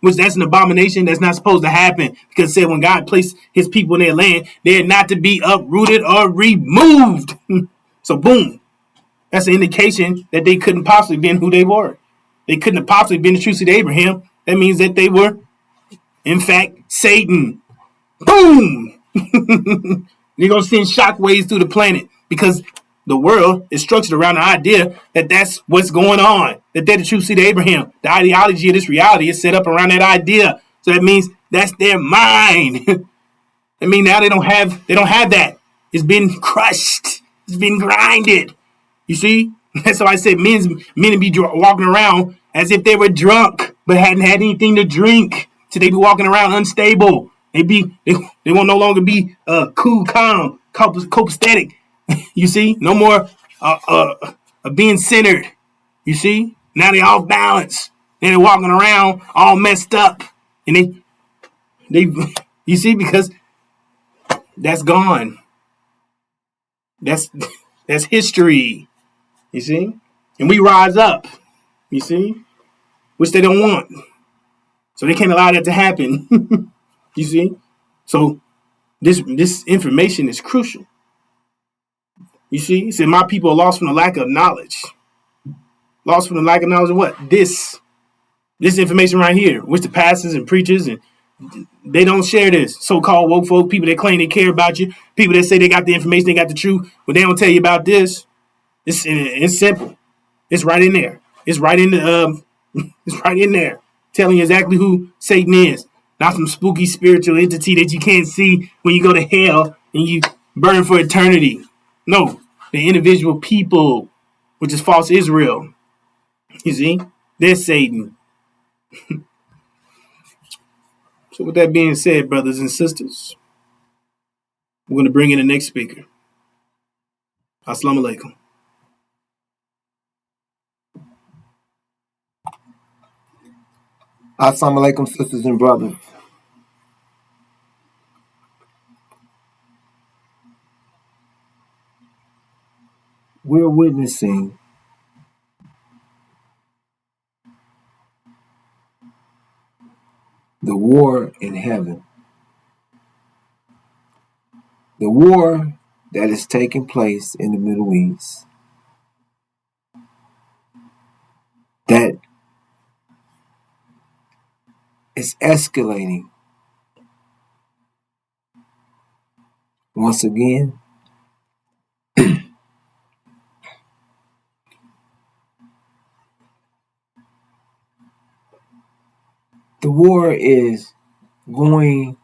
which that's an abomination. That's not supposed to happen, because it said when God placed His people in their land, they're not to be uprooted or removed. So boom, that's an indication that they couldn't possibly been who they were. They couldn't have possibly been the true seed of Abraham. That means that they were, in fact, Satan. Boom! You're going to send shockwaves through the planet, because the world is structured around the idea that that's what's going on, that they're the true seed of Abraham. The ideology of this reality is set up around that idea. So that means that's their mind. I mean, now they don't have that. It's been crushed. It's been grinded. You see? That's why I said men be walking around as if they were drunk, but hadn't had anything to drink. So they be walking around unstable. They won't no longer be cool, calm, copacetic. You see? No more being centered. You see? Now they off balance. Then they're walking around all messed up. And they you see, because that's gone. That's that's history. You see? And we rise up. You see? Which they don't want. So they can't allow that to happen. You see? So this information is crucial. You see? He said, my people are lost from the lack of knowledge. Lost from the lack of knowledge of what? This information right here, which the pastors and preachers, and they don't share this. So-called woke folk, people that claim they care about you, people that say they got the information, they got the truth, but they don't tell you about this. It's simple. It's right in there. It's right in the it's right in there, telling you exactly who Satan is. Not some spooky spiritual entity that you can't see when you go to hell and you burn for eternity. No, the individual people, which is false Israel. You see, they're Satan. So with that being said, brothers and sisters, we're going to bring in the next speaker. Assalamu alaikum. Assalamu alaikum, sisters and brothers. We're witnessing the war in heaven. The war that is taking place in the Middle East. That is escalating once again. The war is going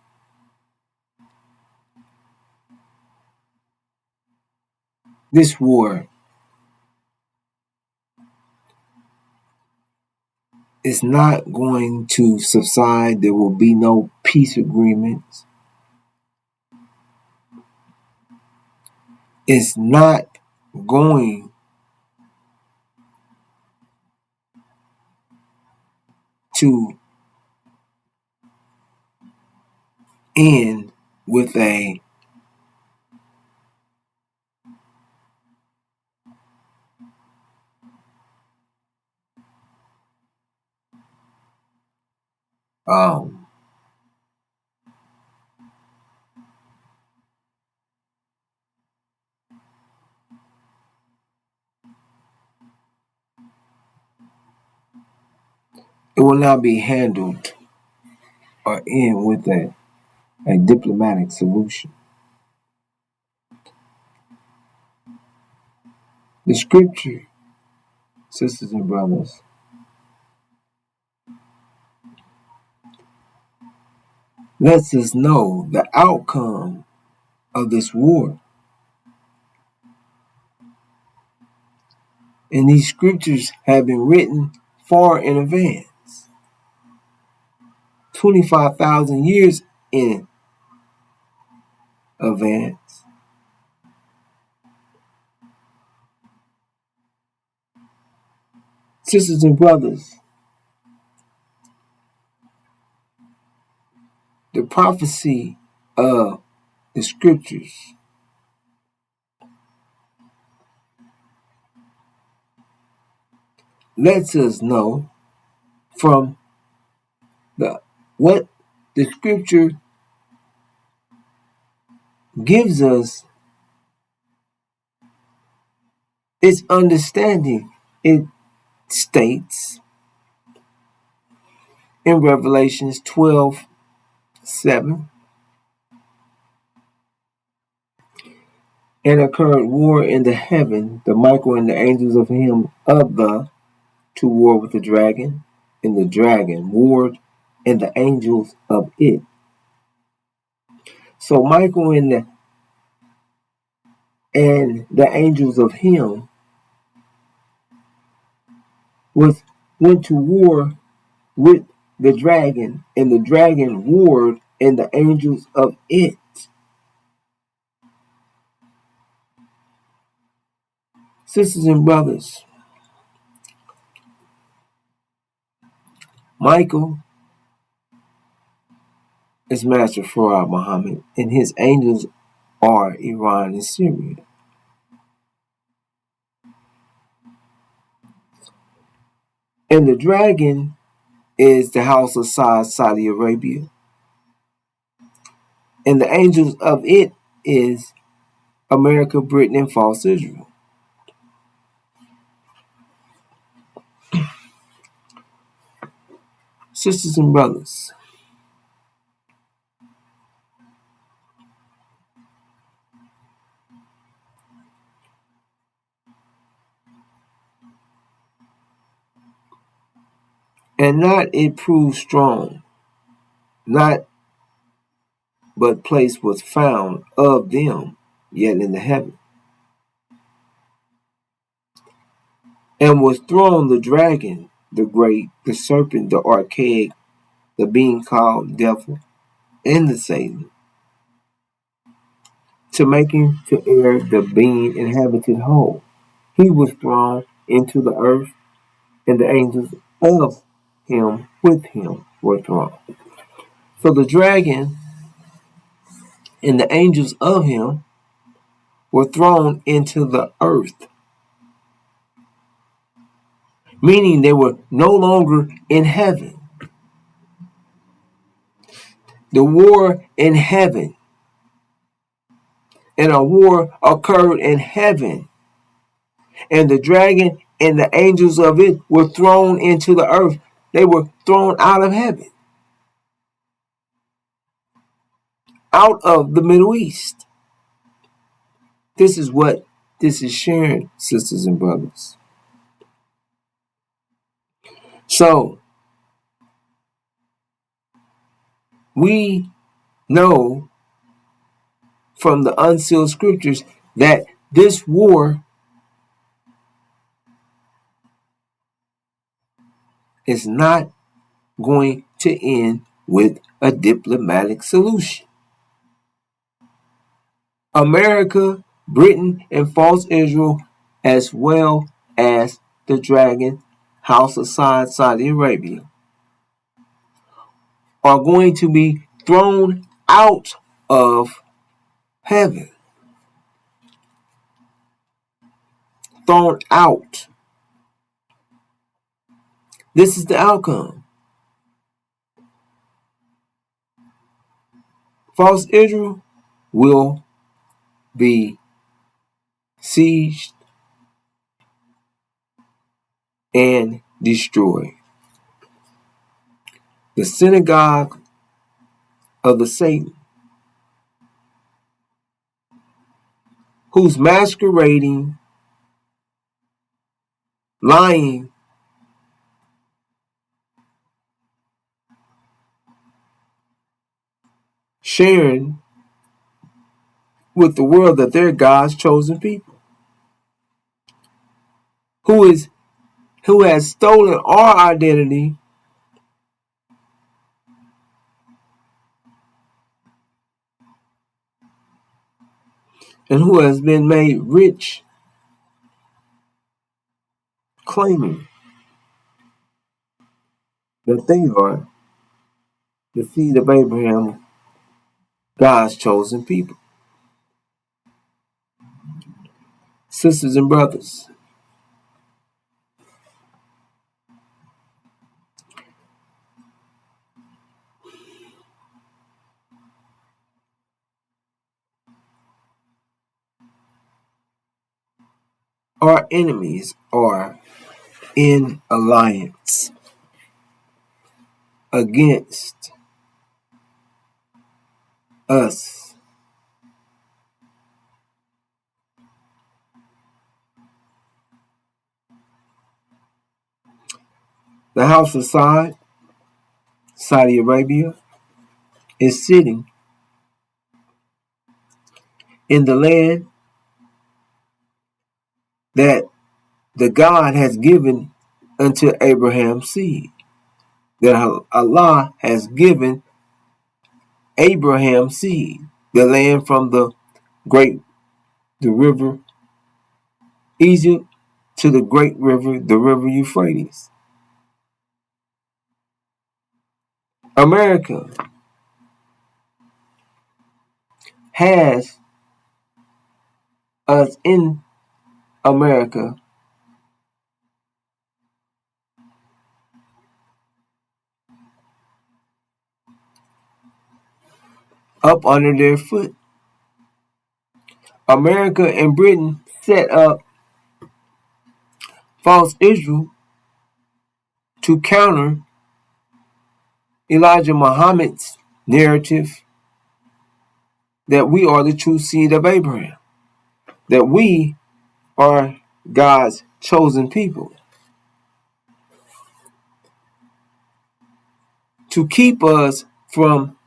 this war is not going to subside. There will be no peace agreements. It's not going to end with a um, It will not be handled or end with a diplomatic solution. The scripture, sisters and brothers, lets us know the outcome of this war. And these scriptures have been written far in advance, 25,000 years in advance. Sisters and brothers, the prophecy of the scriptures lets us know from what the scripture gives us its understanding. It states in Revelations 12:7, and occurred war in the heaven, the Michael and the angels of him of the to war with the dragon, and the dragon warred and the angels of it. So Michael and the angels of him went to war with the dragon, and the dragon warred and the angels of it. Sisters and brothers, Michael is Master Farad Muhammad, and his angels are Iran and Syria. And the dragon is the house of Saudi Arabia. And the angels of it is America, Britain, and false Israel. Sisters and brothers, and not it proved strong, not but place was found of them yet in the heaven. And was thrown the dragon, the great, the serpent, the archaic, the being called devil, and the Satan, to make him to err the being inhabited whole. He was thrown into the earth, and the angels of him with him were thrown. So the dragon and the angels of him were thrown into the earth, meaning they were no longer in heaven. The war in heaven, and a war occurred in heaven, and the dragon and the angels of it were thrown into the earth. They were thrown out of heaven, out of the Middle East. This is what this is sharing, sisters and brothers. So we know from the unsealed scriptures that this war is not going to end with a diplomatic solution. America, Britain, and false Israel, as well as the dragon, house of Saudi Arabia, are going to be thrown out of heaven. Thrown out. This is the outcome. False Israel will be sieged and destroyed. the synagogue of the Satan, who's masquerading, lying, sharing with the world that they're God's chosen people, who has stolen our identity and who has been made rich claiming that they are the seed of Abraham, God's chosen people. Sisters and brothers, our enemies are in alliance against us. The house of Saudi Arabia, is sitting in the land that the God has given unto Abraham's seed, that Allah has given Abraham's seed, the land from the river Egypt to the great river, the river Euphrates. America has us in America up under their foot. America and Britain set up false Israel to counter Elijah Muhammad's narrative that we are the true seed of Abraham, that we are God's chosen people, to keep us from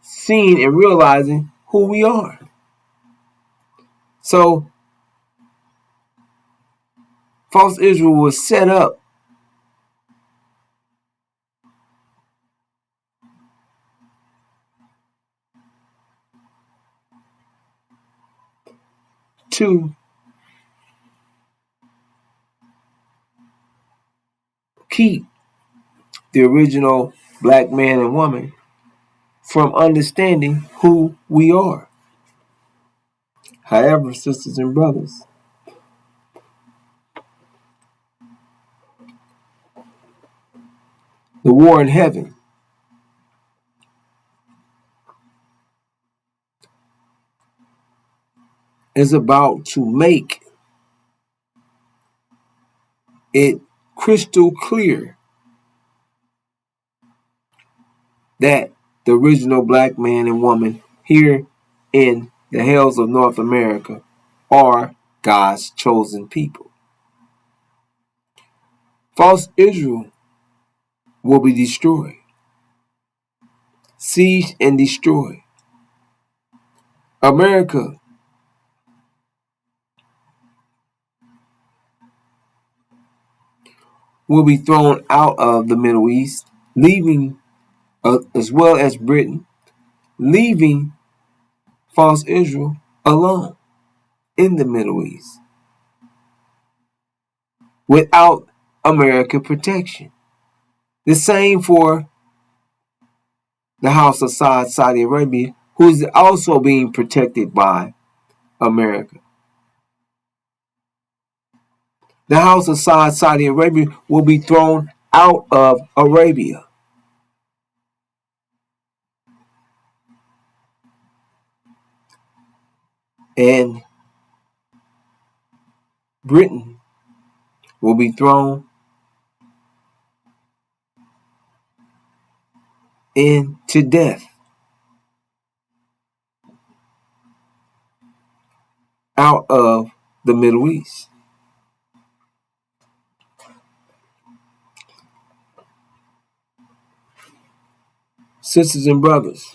seeing and realizing who we are. So, false Israel was set up to keep the original black man and woman from understanding who we are. However, sisters and brothers, the war in heaven is about to make it crystal clear that the original black man and woman here in the hells of North America are God's chosen people. False Israel will be destroyed, sieged and destroyed. America will be thrown out of the Middle East, leaving, as well as Britain, leaving false Israel alone in the Middle East without American protection. The same for the House of Saudi Arabia, who is also being protected by America. The House of Saudi Arabia will be thrown out of Arabia. And Britain will be thrown into death out of the Middle East. Sisters and brothers,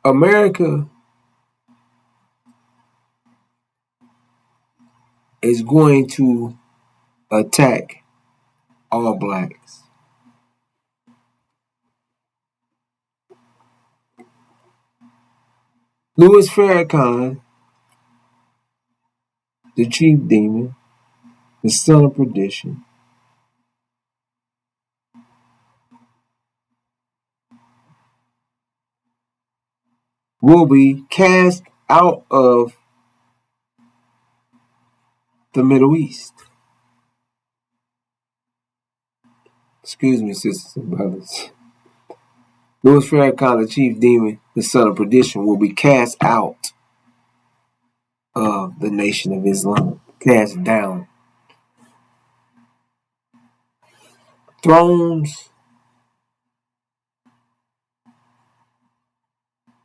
America is going to attack all blacks. Louis Farrakhan, the chief demon, the son of perdition, will be cast out of the Middle East. Excuse me, sisters and brothers. Louis Farrakhan, the chief demon, the son of perdition, will be cast out of the nation of Islam, cast down. Thrones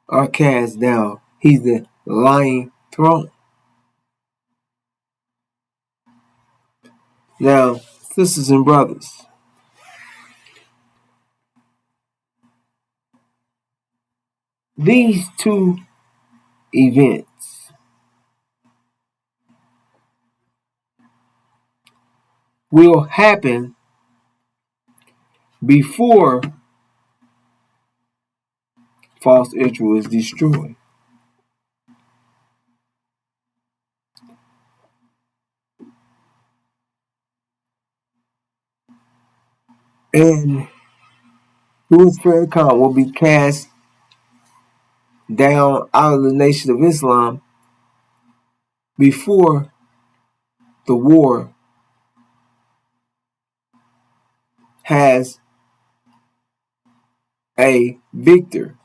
are cast down. He's the lying throne. Now, sisters and brothers, these two events will happen before false Israel is destroyed. And Louis Farrakhan will be cast down out of the nation of Islam before the war has a victor.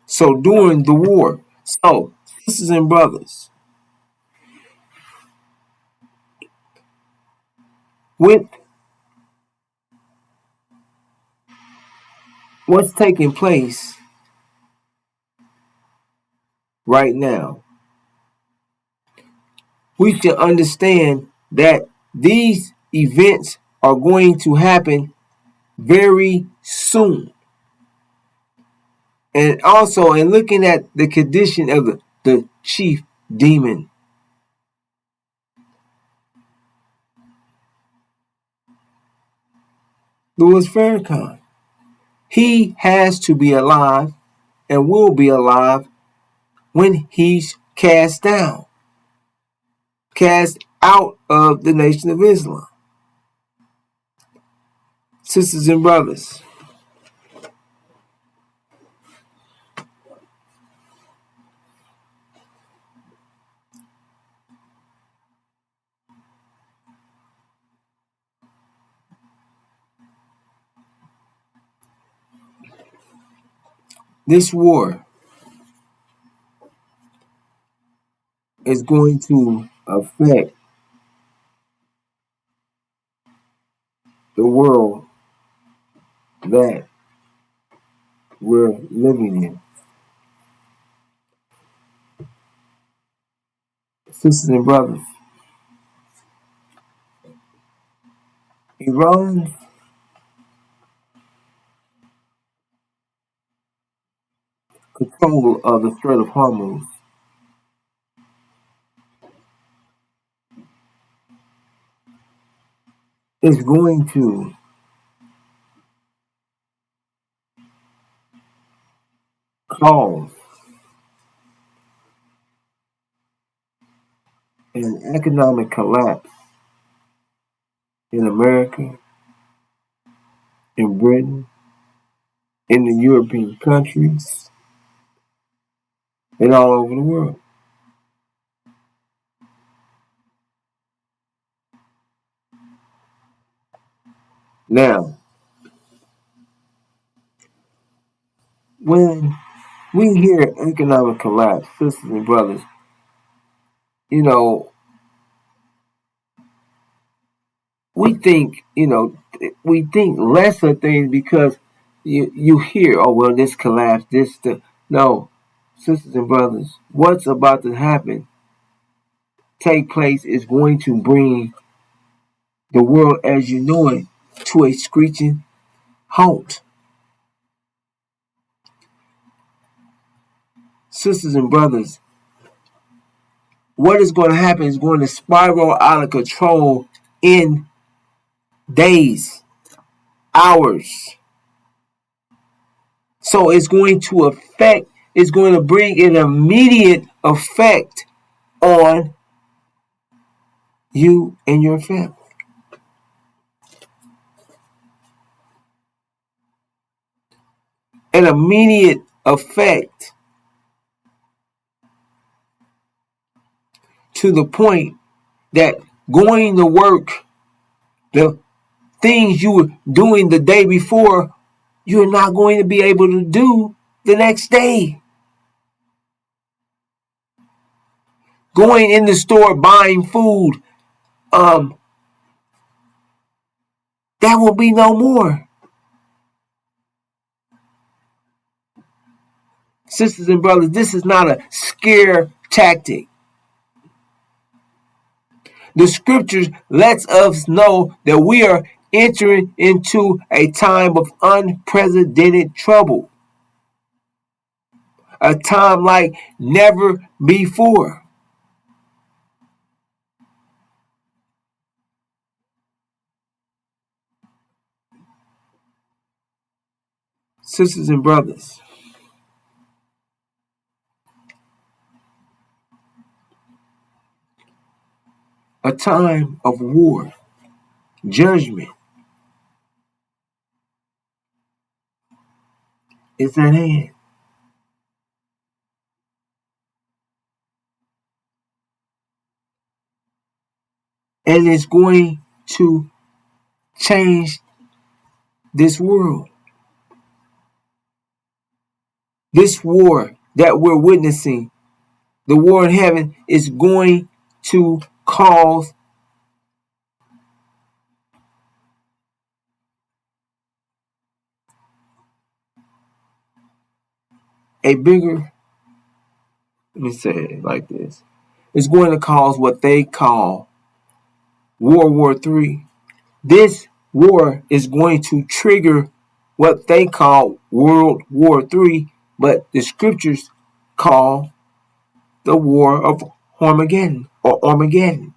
So during the war, so sisters and brothers, with what's taking place right now, we should understand that these events are going to happen very soon. And also, in looking at the condition of the chief demon, Louis Farrakhan, he has to be alive and will be alive when he's cast down, cast out of the nation of Islam. Sisters and brothers, this war is going to affect the world that we're living in. Sisters and brothers, Iran's control of the Strait of Hormuz is going to cause an economic collapse in America, in Britain, in the European countries, and all over the world. Now, when we hear economic collapse, sisters and brothers, you know, we think, we think less of things because you hear, oh well, this collapse, no, sisters and brothers, what's about to happen, take place, is going to bring the world as you know it to a screeching halt. Sisters and brothers, what is going to happen is going to spiral out of control in days, hours. So it's going to bring an immediate effect on you and your family. An immediate effect to the point that going to work, the things you were doing the day before, you're not going to be able to do the next day. Going in the store, buying food, that will be no more. Sisters and brothers, this is not a scare tactic. The scriptures lets us know that we are entering into a time of unprecedented trouble. A time like never before. Sisters and brothers, a time of war, judgment is at hand. And it's going to change this world. This war that we're witnessing, the war in heaven, is going to cause a bigger, let me say it like this, it's going to cause what they call World War III. This war is going to trigger what they call World War III, but the scriptures call the War of Armageddon or Armageddon.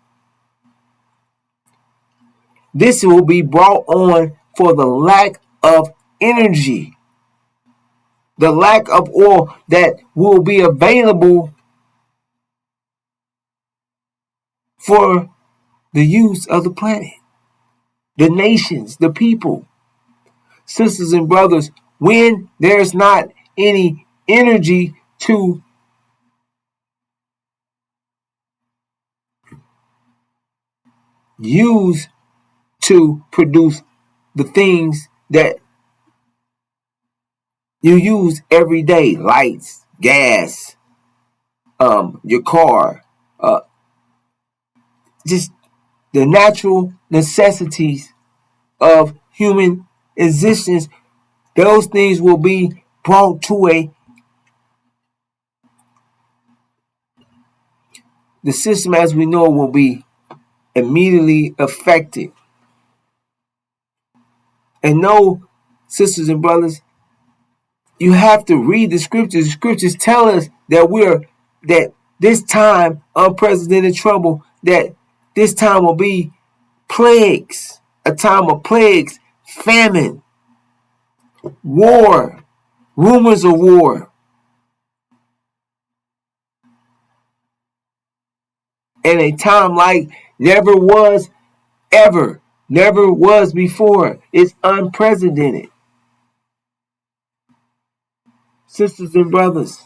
This will be brought on for the lack of energy, the lack of oil that will be available for the use of the planet, the nations, the people. Sisters and brothers, when there's not any energy to use to produce the things that you use every day, lights, gas, your car, just the natural necessities of human existence, those things will be brought to the system as we know will be immediately affected. And no, sisters and brothers, you have to read the scriptures. The scriptures tell us that this time, unprecedented trouble, that this time will be plagues, a time of plagues, famine, war, rumors of war, and a time like never was ever, never was before. It's unprecedented. Sisters and brothers,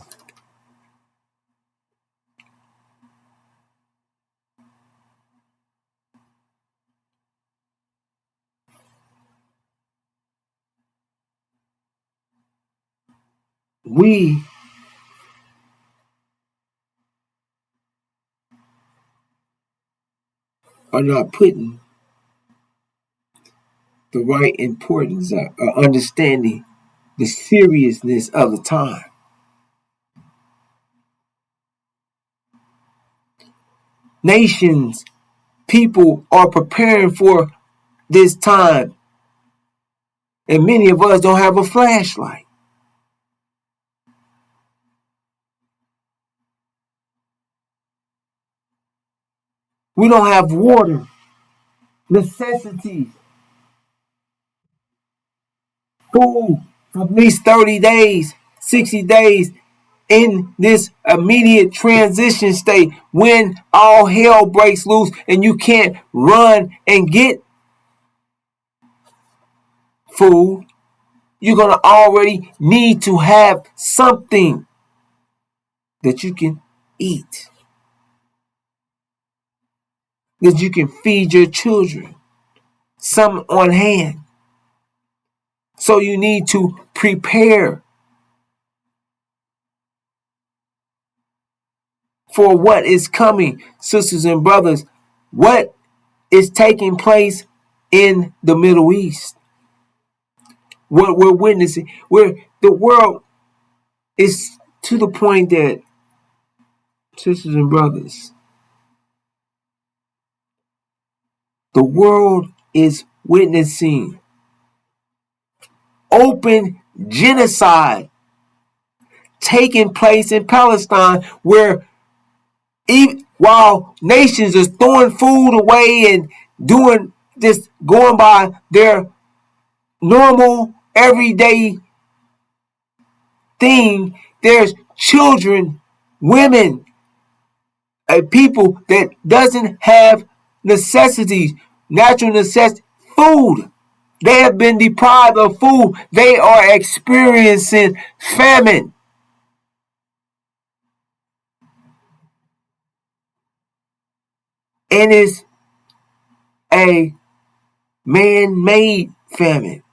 we are not putting the right importance of understanding the seriousness of the time. Nations, people are preparing for this time, and many of us don't have a flashlight. We don't have water, necessities, food for at least 30 days, 60 days in this immediate transition state when all hell breaks loose and you can't run and get food. You're going to already need to have something that you can eat, that you can feed your children, some on hand. So you need to prepare for what is coming, sisters and brothers. What is taking place in the Middle East? What we're witnessing, where the world is to the point that, sisters and brothers, the world is witnessing open genocide taking place in Palestine, where even while nations are throwing food away and doing this, going by their normal everyday thing, there's children, women, people that doesn't have necessities, natural necessities, food. They have been deprived of food. They are experiencing famine. And it's a man-made famine.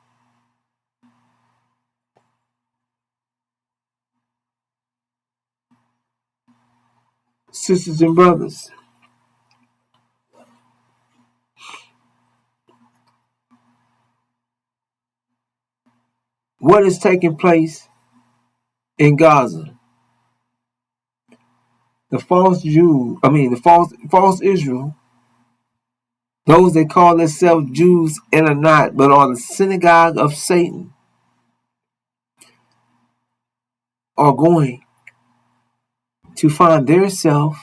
Sisters and brothers, what is taking place in Gaza? The false Jews, the false Israel, those that call themselves Jews and are not, but are the synagogue of Satan, are going to find themselves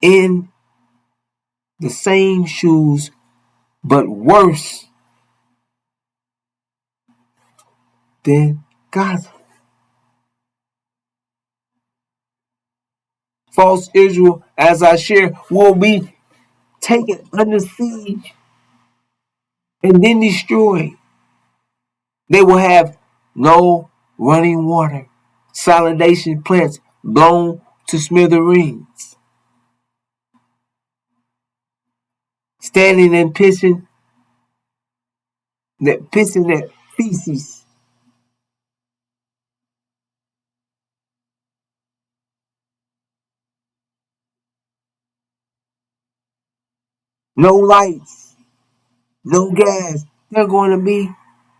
in the same shoes, but worse than Gaza. False Israel, as I share, will be taken under siege and then destroyed. They will have no running water. Salination plants blown to smithereens. Standing and pissing that feces. No lights, no gas. They're going to be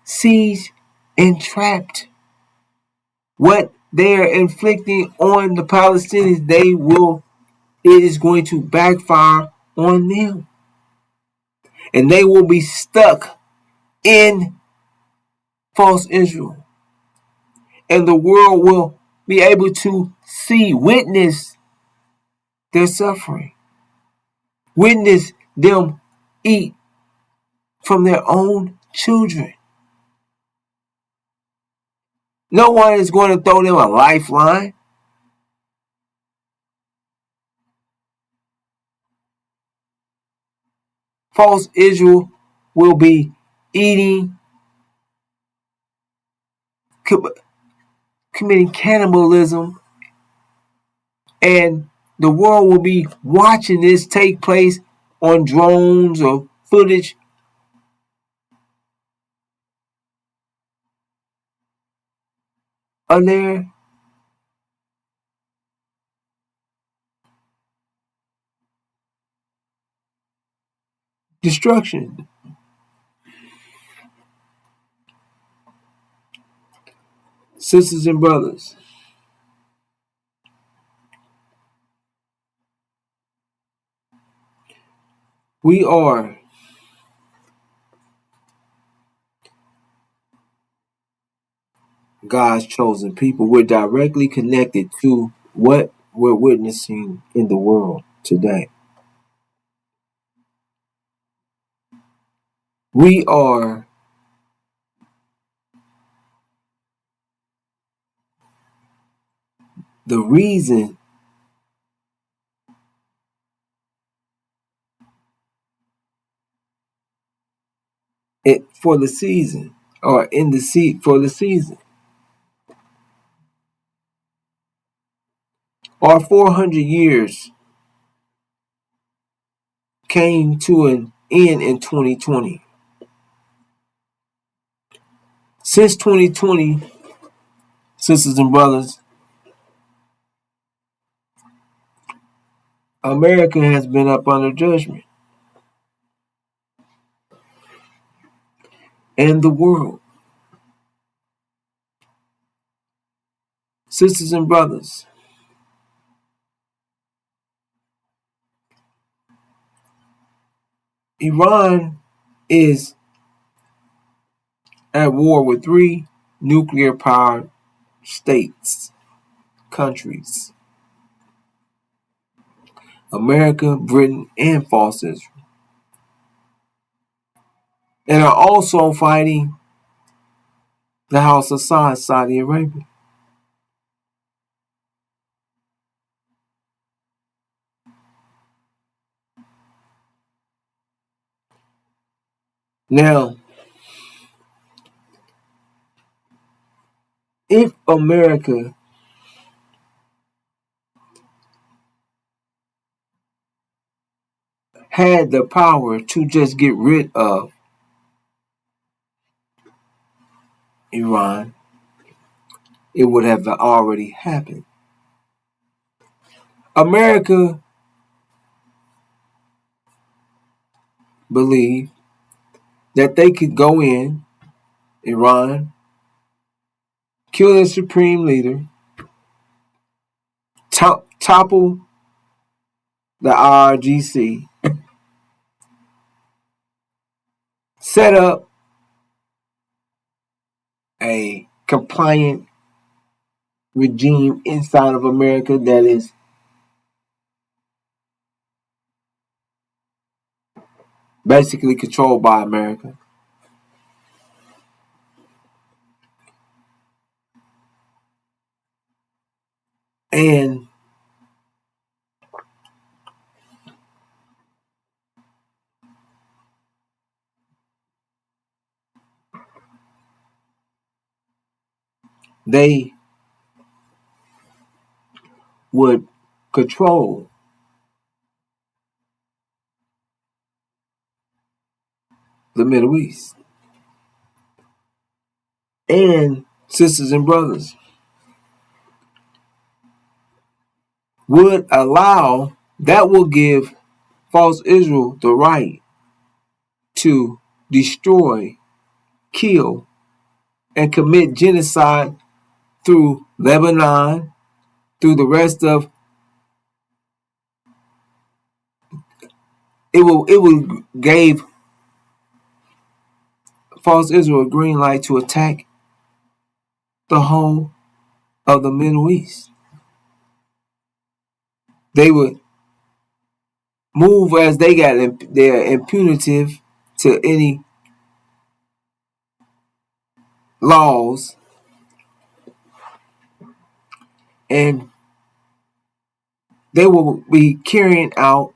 sieged and trapped. What they are inflicting on the Palestinians, it is going to backfire on them. And they will be stuck in false Israel. And the world will be able to witness their suffering, witness them eat from their own children. No one is going to throw them a lifeline. False Israel will be eating, committing cannibalism, and the world will be watching this take place on drones or footage of their destruction. Sisters and brothers, we are God's chosen people. We're directly connected to what we're witnessing in the world today. We are the reason it for the season, or in the seat for the season. Our 400 years came to an end in 2020. Since 2020, sisters and brothers, America has been up under judgment, and the world. Sisters and brothers, Iran is at war with three nuclear powered states, countries: America, Britain, and false Israel, and are also fighting the House of Saudi Arabia. Now, if America had the power to just get rid of Iran, it would have already happened. America believed that they could go in Iran, kill their supreme leader, topple the IRGC, set up a compliant regime inside of America that is basically controlled by America. And they would control the Middle East. And sisters and brothers, would allow, that will give false Israel the right to destroy, kill, and commit genocide through Lebanon, through the rest of it will gave false Israel a green light to attack the whole of the Middle East. They would move as they got their impunitive to any laws, and they will be carrying out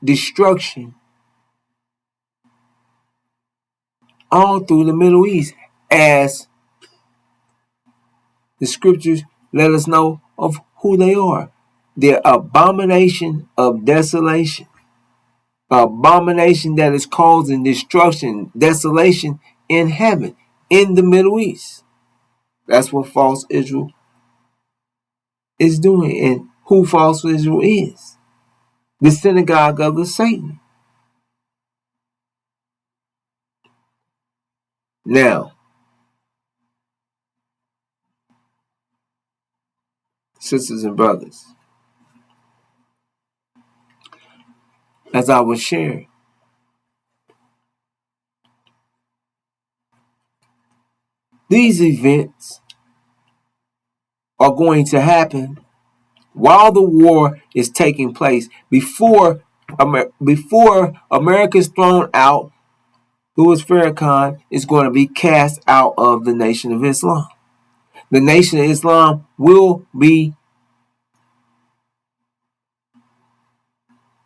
destruction all through the Middle East, as the scriptures let us know of who they are. They're abomination of desolation. Abomination that is causing destruction, desolation in heaven, in the Middle East. That's what false Israel is doing, and who false Israel is. The synagogue of the Satan. Now, sisters and brothers, as I was sharing, these events are going to happen while the war is taking place. Before America is thrown out, Louis Farrakhan is going to be cast out of the Nation of Islam. The Nation of Islam will be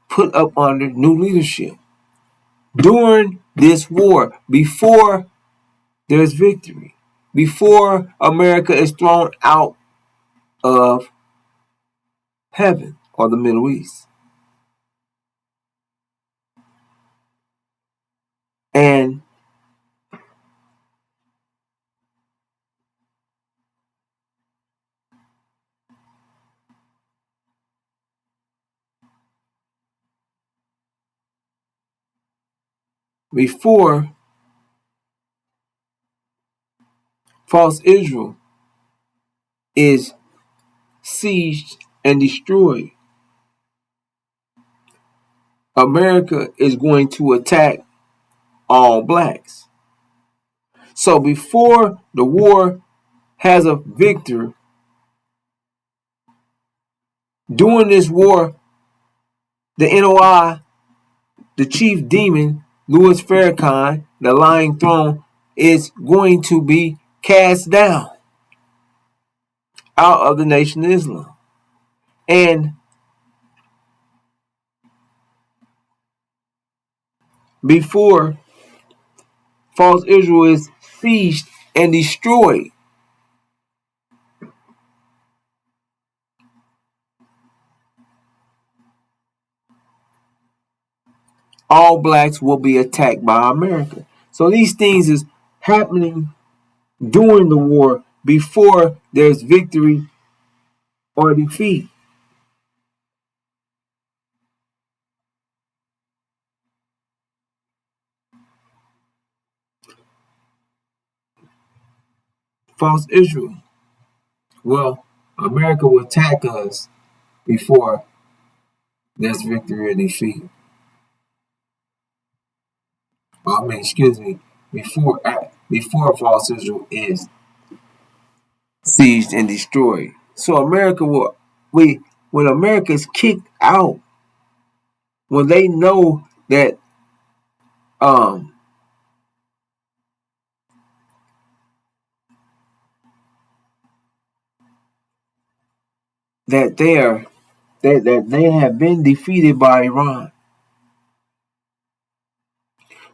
put up under new leadership. During this war, before there's victory, before America is thrown out of heaven or the Middle East. And before false Israel is sieged and destroyed, America is going to attack all blacks. So before the war has a victor, during this war, the NOI, the chief demon, Louis Farrakhan, the lying throne, is going to be cast down out of the Nation of Islam. And before false Israel is sieged and destroyed, all blacks will be attacked by America. So these things is happening during the war before there's victory or defeat. False Israel. Well, America will attack us before there's victory or defeat. Excuse me, before false Israel is sieged and destroyed. So when America is kicked out, when they know that that they have been defeated by Iran,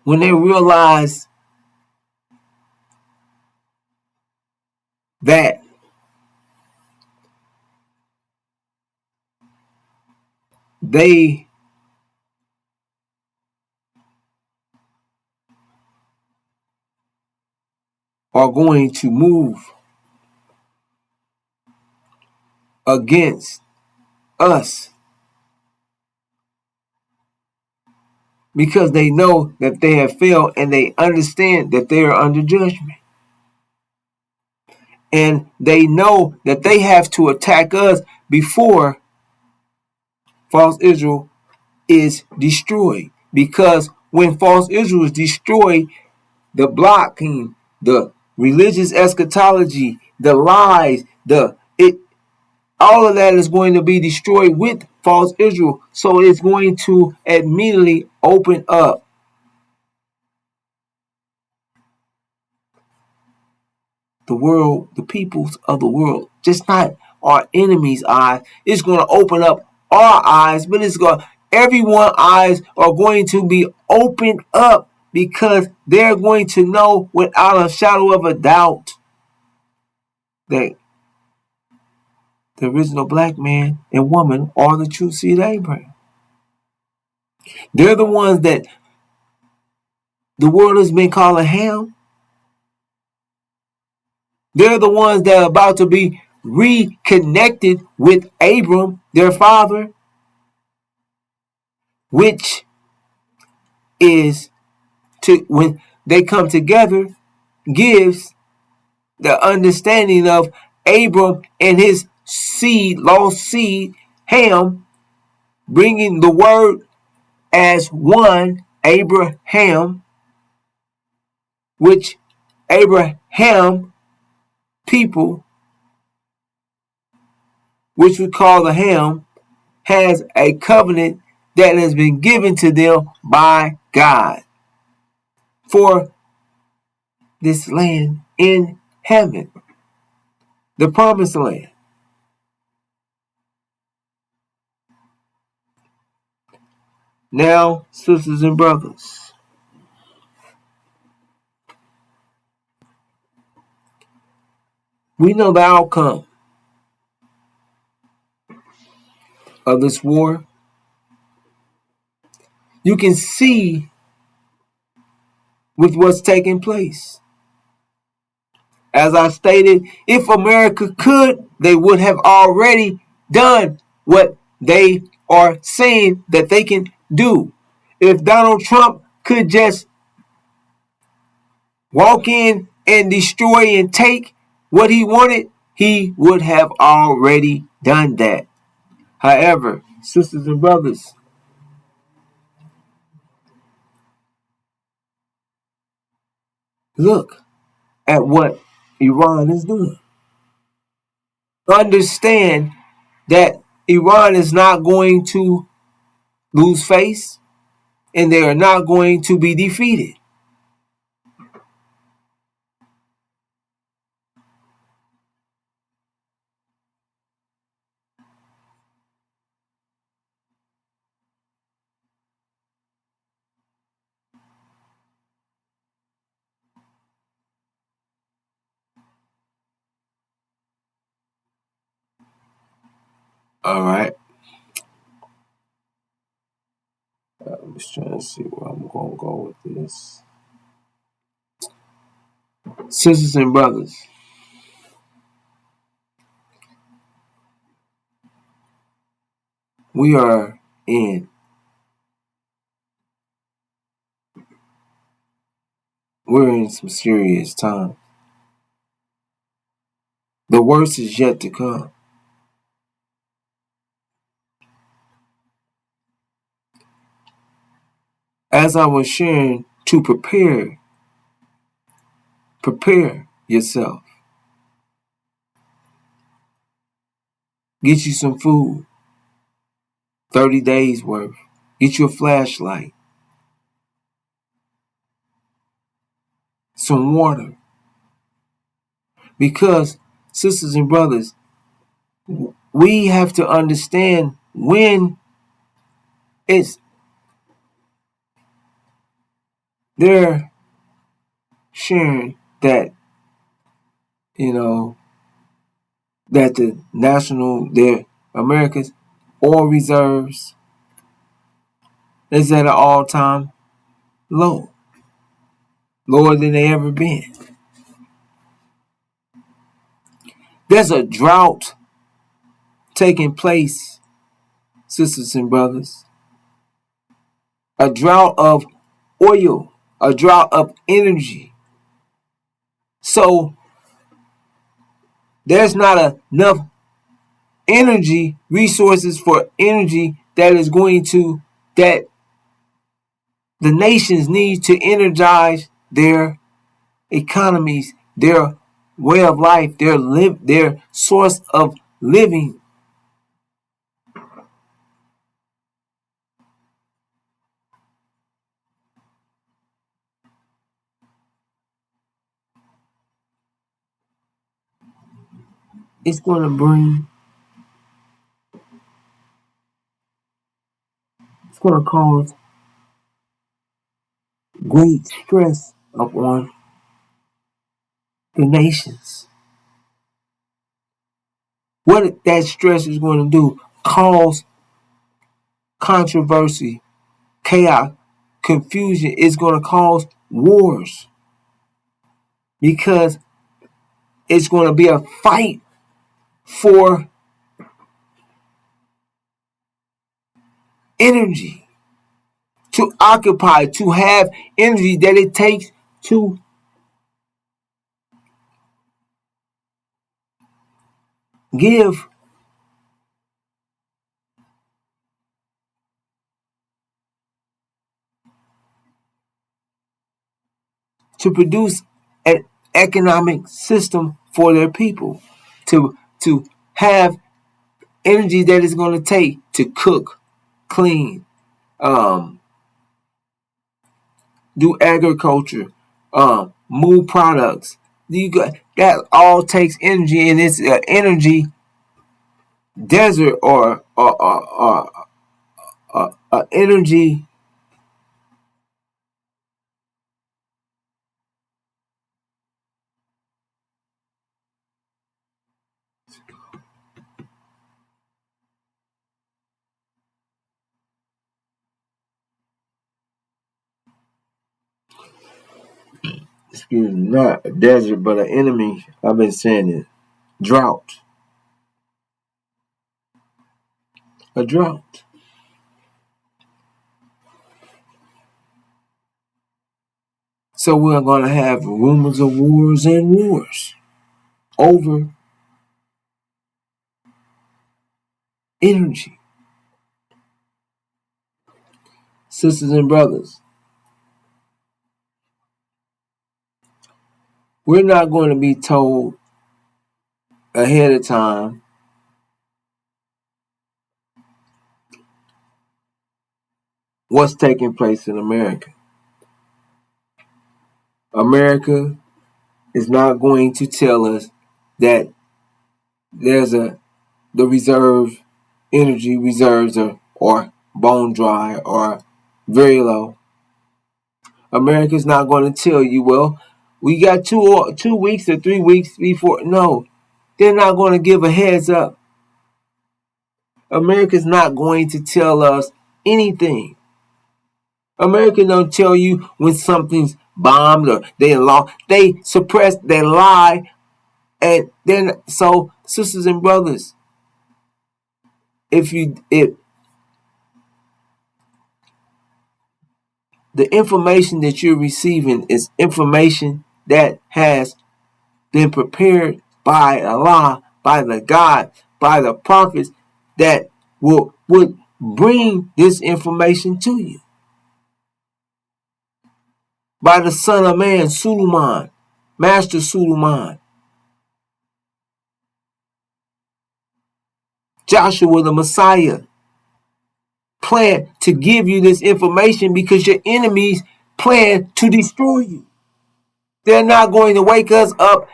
when they realize that they are going to move against us because they know that they have failed and they understand that they are under judgment. And they know that they have to attack us before false Israel is destroyed. Because when false Israel is destroyed, the blocking, the religious eschatology, the lies, all of that is going to be destroyed with false Israel. So it's going to immediately open up the world, the peoples of the world, just not our enemies' eyes. It's going to open up our eyes, but everyone's eyes are going to be opened up because they're going to know without a shadow of a doubt that the original black man and woman are the true seed of Abraham. They're the ones that the world has been calling Ham. They're the ones that are about to be reconnected with Abram, their father, which is when they come together, gives the understanding of Abram and his lost seed, Ham, bringing the word as one, Abraham, which Abraham people, which we call the Ham, has a covenant that has been given to them by God for this land in heaven, the promised land. Now, sisters and brothers, we know the outcome of this war. You can see with what's taking place. As I stated, if America could, they would have already done what they are saying that they can do. If Donald Trump could just walk in and destroy and take what he wanted, he would have already done that. However, sisters and brothers, look at what Iran is doing. Understand that Iran is not going to lose face and they are not going to be defeated. All right. I'm just trying to see where I'm going to go with this. Sisters and brothers, we are in. We're in some serious time. The worst is yet to come. As I was sharing, to prepare yourself. Get you some food, 30 days worth. Get you a flashlight, some water. Because, sisters and brothers, we have to understand when they're sharing that, that their America's oil reserves is at an all-time low, lower than they ever been. There's a drought taking place, sisters and brothers. A drought of oil, a drought of energy. So there's not enough energy, resources for energy that the nations need to energize their economies, their way of life, their source of living. It's going to cause great stress upon the nations. What that stress is going to do, cause controversy, chaos, confusion. It's going to cause wars because it's going to be a fight for energy, to occupy, to have energy that it takes to give to produce an economic system for their people, to have energy that is going to take to cook, clean, do agriculture, move products. That all takes energy, and it's an energy desert or energy. Excuse me, not a desert, but an enemy. I've been saying it. Drought. A drought. So we're going to have rumors of wars and wars over energy. Sisters and brothers, we're not going to be told ahead of time what's taking place in America. America is not going to tell us that there's the reserve energy reserves or bone dry or very low. America's not going to tell you, well, we got 2 weeks or 3 weeks before. No, they're not going to give a heads up. America's not going to tell us anything. America don't tell you when something's bombed or they suppress, they lie, and then so sisters and brothers, if the information that you're receiving is information that has been prepared by Allah, by the God, by the prophets that would bring this information to you. By the Son of Man, Suleiman, Master Suleiman, Joshua the Messiah, plan to give you this information because your enemies plan to destroy you. They're not going to wake us up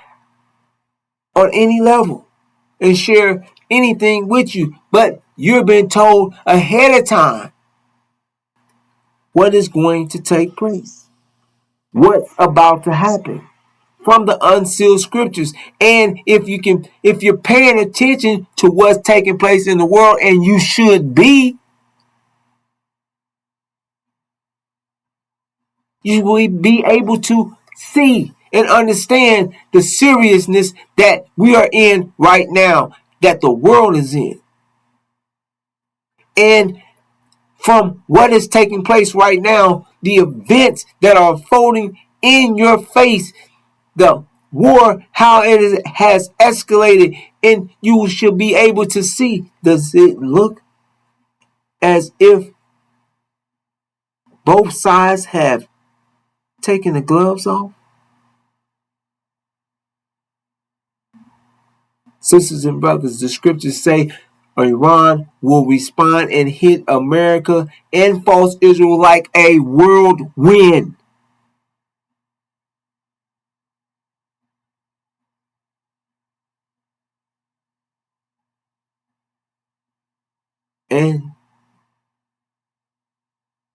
on any level and share anything with you, but you're being told ahead of time what is going to take place, what's about to happen from the unsealed scriptures. And if you're paying attention to what's taking place in the world, and you should be, you will be able to see and understand the seriousness that we are in right now, that the world is in. And from what is taking place right now, the events that are unfolding in your face, the war, how has escalated, and you should be able to see, does it look as if both sides have taken the gloves off? Sisters and brothers, the scriptures say Iran will respond and hit America and false Israel like a whirlwind. And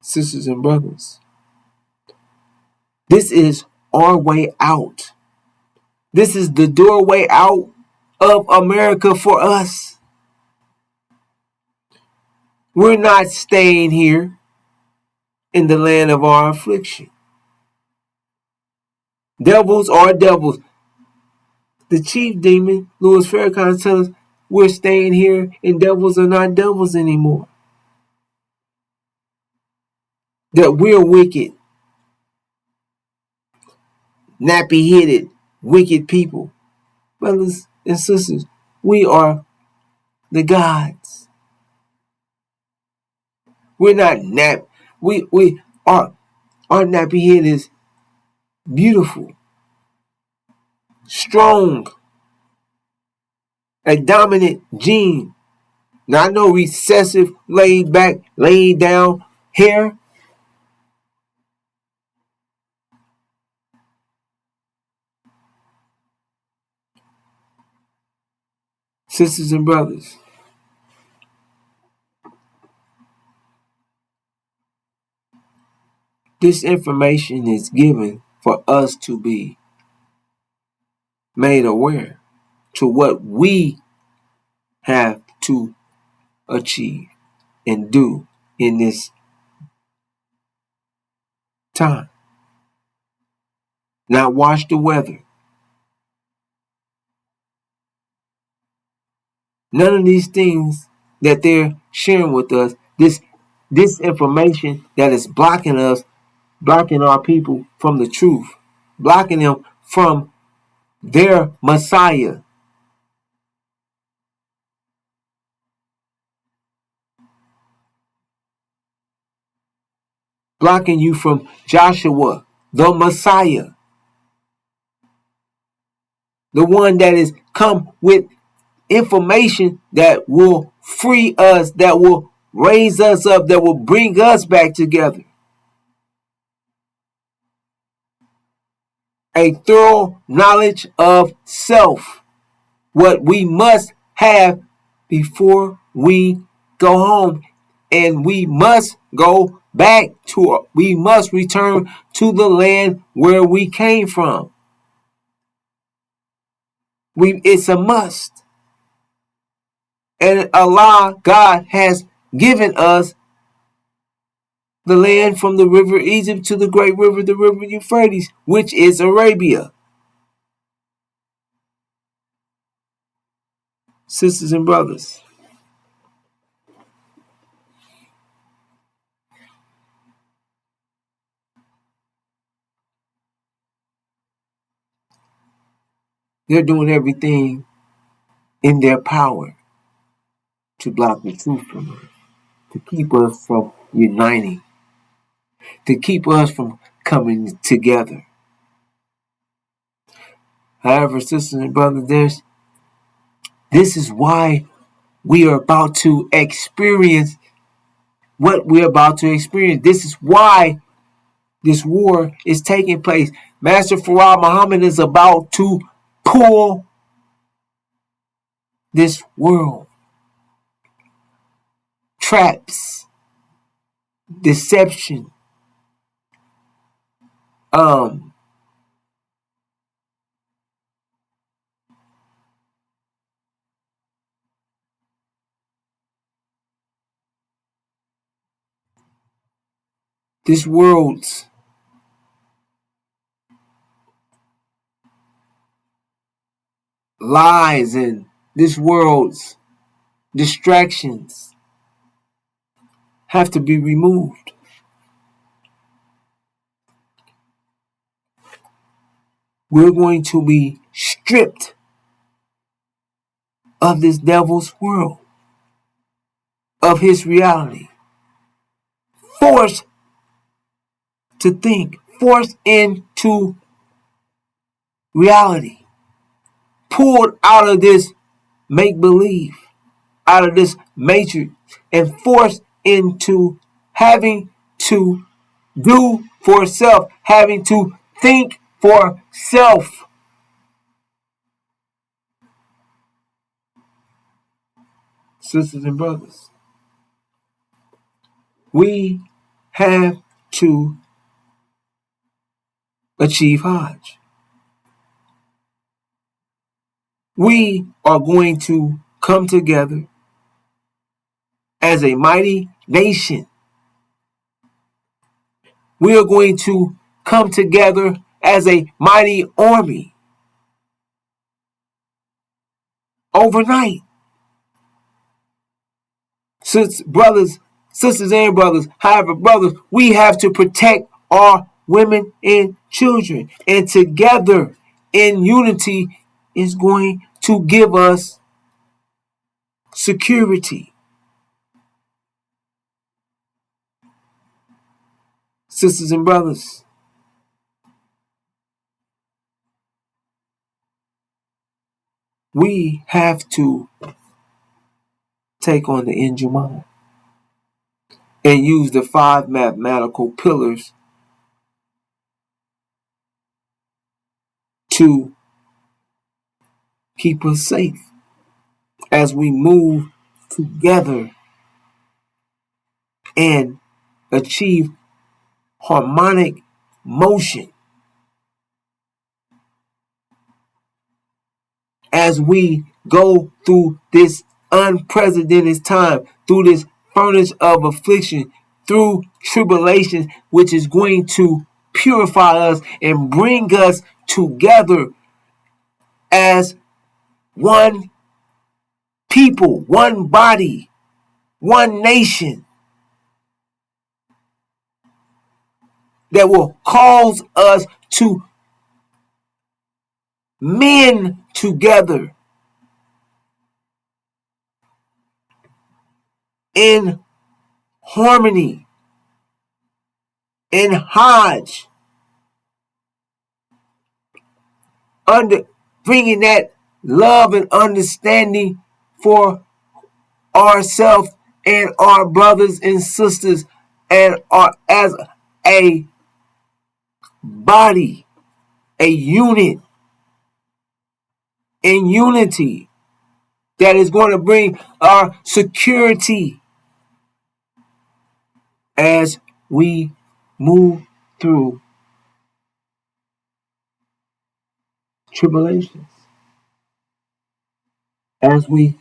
sisters and brothers, this is our way out. This is the doorway out of America for us. We're not staying here in the land of our affliction. Devils are devils. The chief demon, Louis Farrakhan, tells us we're staying here and devils are not devils anymore. That we're wicked, nappy-headed, wicked people. Brothers and sisters, we are the gods. We're not we are, our nappy head is beautiful, strong, a dominant gene. Not no recessive, laid back, laid down hair. Sisters and brothers, this information is given for us to be made aware to what we have to achieve and do in this time. Not watch the weather. None of these things that they're sharing with us, this information that is blocking us, blocking our people from the truth, blocking them from their Messiah, blocking you from Joshua, the Messiah, the one that is come with information that will free us, that will raise us up, that will bring us back together. A thorough knowledge of self, what we must have before we go home. And we must go back to, we must return to the land where we came from. It's a must. And Allah, God, has given us the land from the river Egypt to the great river, the river Euphrates, which is Arabia. Sisters and brothers, they're doing everything in their power to block the truth from us, to keep us from uniting, to keep us from coming together. However, sisters and brothers, this is why we are about to experience what we're about to experience. This is why this war is taking place. Master Farah Muhammad is about to pull this world. Traps, deception, um, this world's lies and this world's distractions have to be removed. We're going to be stripped of this devil's world, of his reality, forced to think, forced into reality, pulled out of this make believe, out of this matrix, and forced into having to do for self, having to think for self. Sisters and brothers, we have to achieve Hajj. We are going to come together as a mighty nation. We are going to come together as a mighty army overnight. Sisters and brothers, however, brothers, we have to protect our women and children. And together in unity is going to give us security. Sisters and brothers, we have to take on the angel mind and use the 5 mathematical pillars to keep us safe as we move together and achieve harmonic motion as we go through this unprecedented time, through this furnace of affliction, through tribulation, which is going to purify us and bring us together as one people, one body, one nation that will cause us to mend together in harmony, in Hodge, under bringing that love and understanding for ourselves and our brothers and sisters and our, as a body, a unit in unity that is going to bring our security as we move through tribulations, as we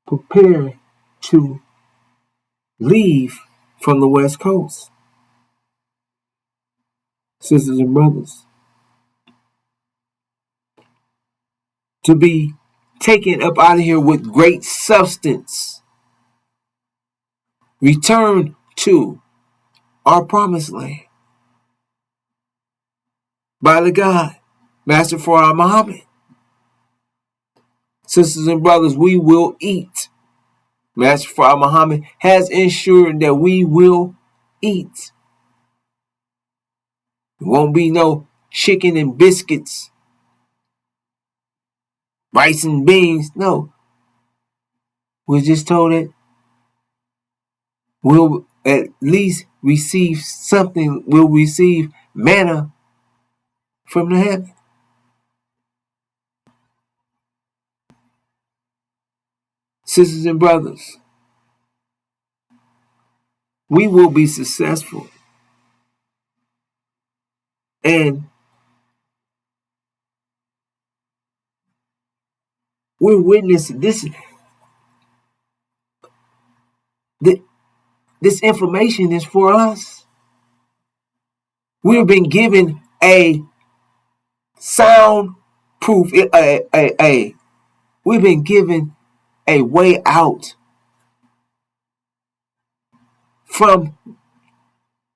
prepare to leave from the West Coast. Sisters and brothers, to be taken up out of here with great substance, return to our promised land by the God, Master Farah Muhammad. Sisters and brothers, we will eat. Master Farah Muhammad has ensured that we will eat. There won't be no chicken and biscuits, rice and beans. No. We're just told that we'll at least receive something. We'll receive manna from the heaven. Sisters and brothers, we will be successful. And we're witnessing this. This information is for us. We've been given a sound proof. We've been given a way out from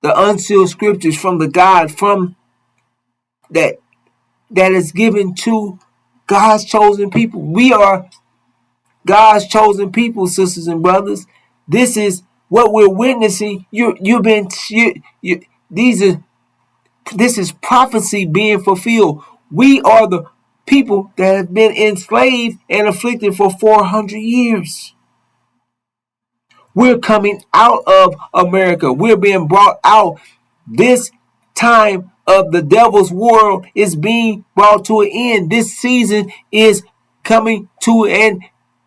the unsealed scriptures, from the God, from that is given to God's chosen people. We are God's chosen people, sisters and brothers. This is what we're witnessing. This is prophecy being fulfilled. We are the people that have been enslaved and afflicted for 400 years. We're coming out of America. We're being brought out. This time of the devil's world is being brought to an end. This season is coming to an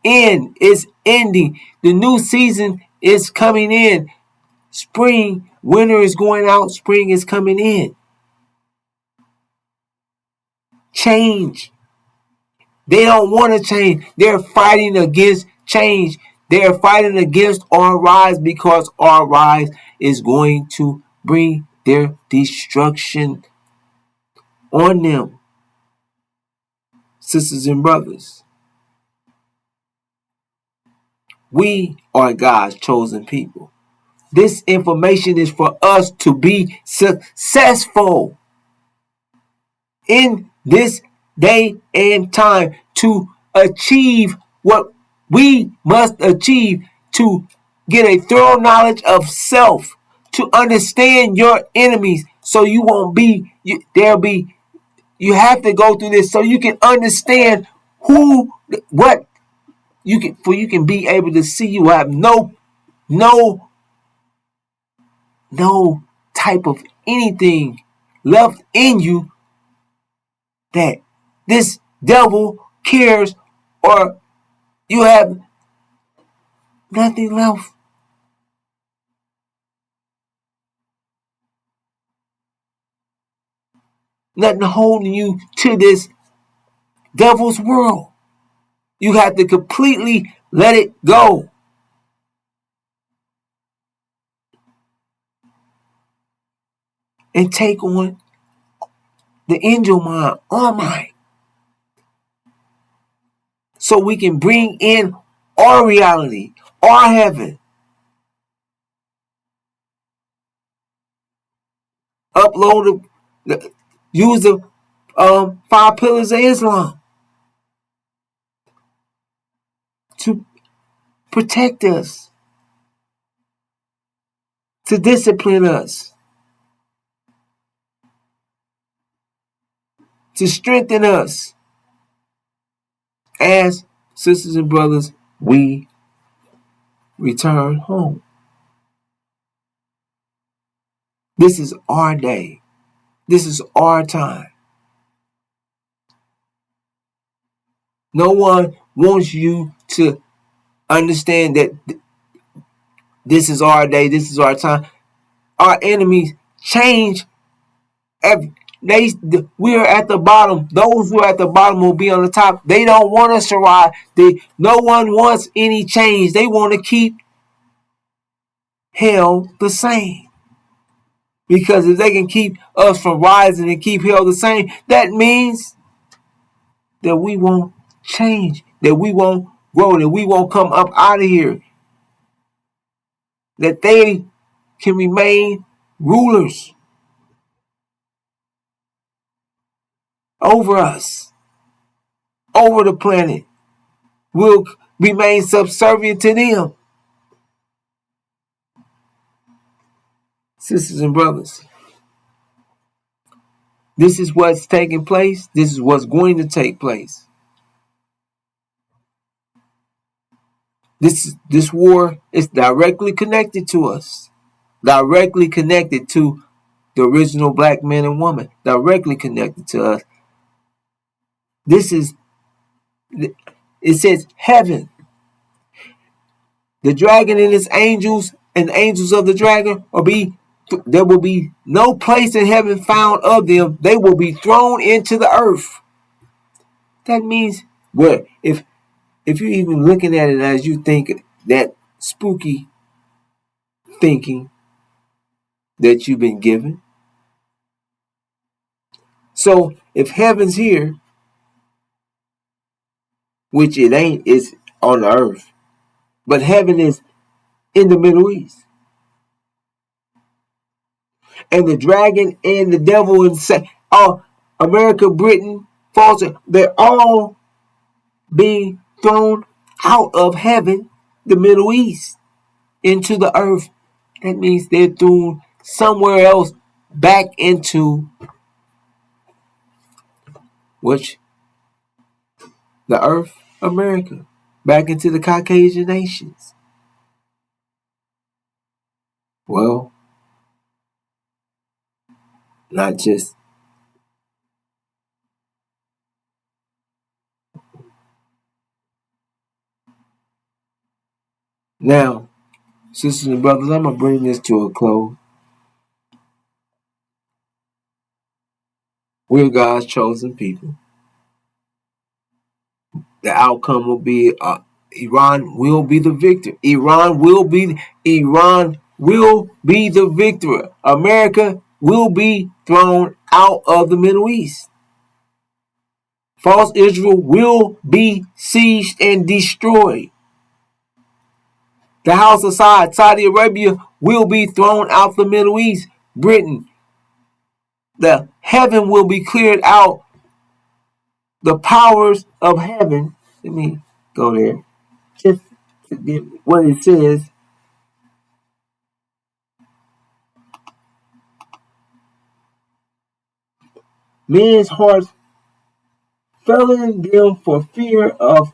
end. It's ending. The new season is coming in. Spring, winter is going out. Spring is coming in. Change. They don't want to change. They're fighting against change. They're fighting against our rise because our rise is going to bring their destruction on them. Sisters and brothers, we are God's chosen people. This information is for us to be successful in this day and time, to achieve what we must achieve, to get a thorough knowledge of self, to understand your enemies so you won't be, You have to go through this so you can understand what you can be able to see. You have no no type of anything left in you that this devil cares, or you have nothing left. Nothing holding you to this devil's world. You have to completely let it go and take on the angel mind, our mind, so we can bring in our reality, our heaven. Upload use the 5 pillars of Islam to protect us, to discipline us, to strengthen us as sisters and brothers we return home. This is our day. This is our time. No one wants you to understand that this is our day, this is our time. Our enemies change every we are at the bottom. Those who are at the bottom will be on the top. They don't want us to rise. No one wants any change. They want to keep hell the same. Because if they can keep us from rising and keep hell the same, that means that we won't change, that we won't grow, that we won't come up out of here, that they can remain rulers over us, over the planet. We'll remain subservient to them. Sisters and brothers, this is what's taking place. This is what's going to take place. This war is directly connected to us, directly connected to the original black man and woman, directly connected to us. This is, it says heaven. The dragon and its angels and the angels of the dragon there will be no place in heaven found of them. They will be thrown into the earth. That means, well, if you're even looking at it as you think that spooky thinking that you've been given. So if heaven's here, which it ain't, it's on the earth, but heaven is in the Middle East. And the dragon and the devil and America, Britain, false, they're all being thrown out of heaven, the Middle East, into the earth. That means they're thrown somewhere else back into which the earth, America, back into the Caucasian nations. Well, not just now, sisters and brothers, I'm gonna bring this to a close. We're God's chosen people. The outcome will be Iran will be the victor. Iran will be the victor. America will be thrown out of the Middle East. False Israel will be sieged and destroyed. The house of Saudi Arabia, will be thrown out the Middle East. Britain, the heaven will be cleared out. The powers of heaven, let me go there, just to get what it says. Men's hearts failing them for fear of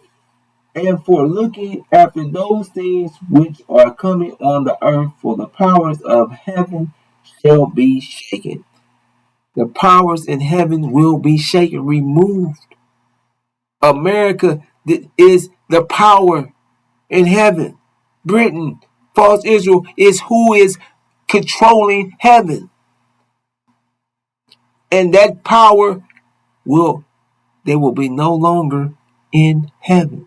and for looking after those things which are coming on the earth, for the powers of heaven shall be shaken. The powers in heaven will be shaken, removed. America is the power in heaven. Britain, false Israel, is who is controlling heaven. And that power they will be no longer in heaven.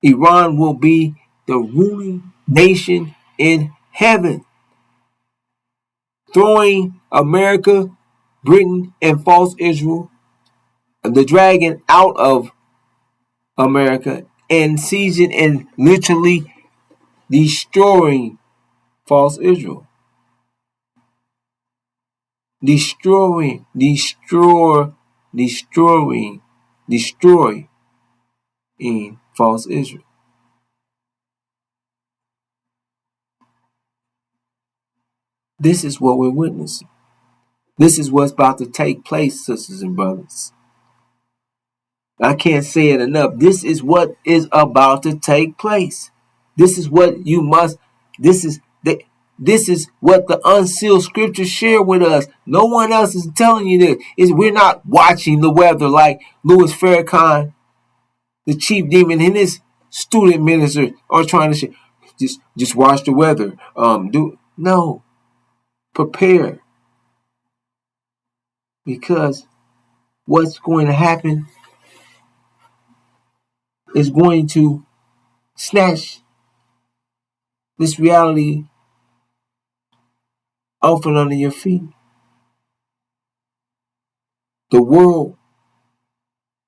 Iran will be the ruling nation in heaven, throwing America, Britain, and false Israel, the dragon, out of America and seizing and literally destroying false Israel. Destroying false Israel. This is what we're witnessing. This is what's about to take place, sisters and brothers. I can't say it enough. This is what is about to take place. This is what you must. This is the. This is what the unsealed scriptures share with us. No one else is telling you this. We're not watching the weather like Louis Farrakhan, the chief demon, and his student minister are trying to share. Just watch the weather. Prepare, because what's going to happen is going to snatch this reality off and under your feet. The world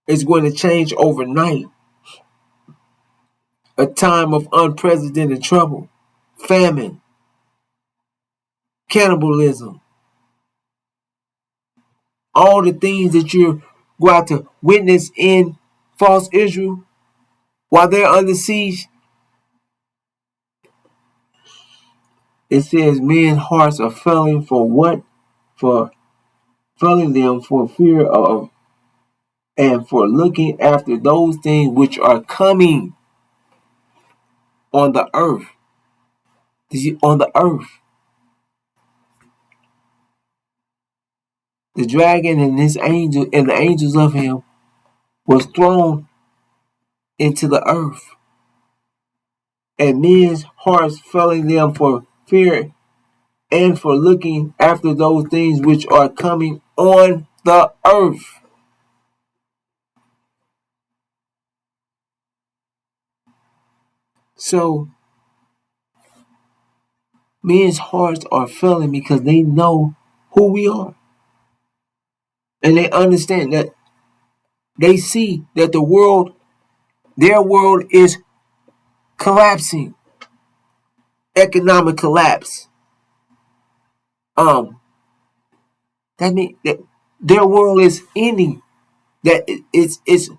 is going to change overnight. A time of unprecedented trouble, famine, cannibalism, all the things that you're going to witness in false Israel while they're under siege. It says men's hearts are failing for what? For failing them for fear of and for looking after those things which are coming on the earth. On the earth. The dragon and his angel and the angels of him was thrown into the earth. And men's hearts failing them for fear and for looking after those things which are coming on the earth. So men's hearts are failing because they know who we are. And they understand that they see that their world is collapsing. Economic collapse. That means that their world is ending. That it's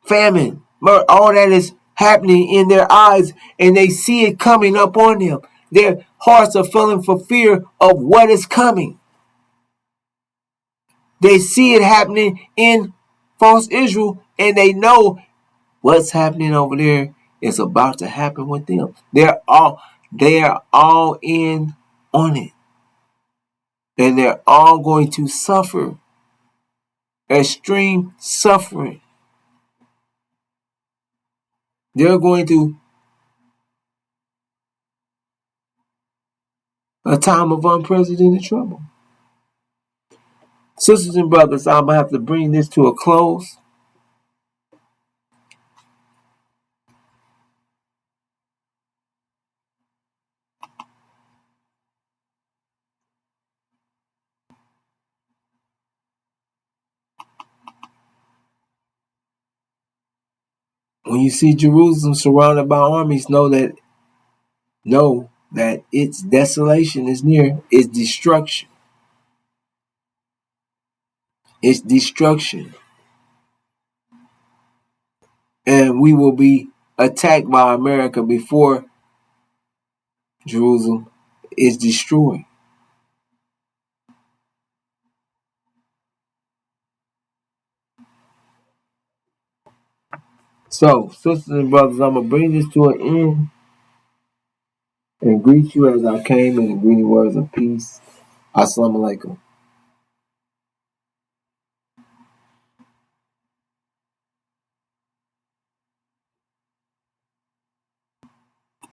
famine. All that is happening in their eyes, and they see it coming up on them. Their hearts are filling for fear of what is coming. They see it happening in false Israel, and they know what's happening over there is about to happen with them. They are all in on it. And they're all going to suffer extreme suffering. They're going to a time of unprecedented trouble. Sisters and brothers, I'm going to have to bring this to a close. When you see Jerusalem surrounded by armies, know that its desolation is near, its destruction. Its destruction. And we will be attacked by America before Jerusalem is destroyed. So, sisters and brothers, I'm going to bring this to an end and greet you as I came in the greeting words of peace. Assalamu alaikum.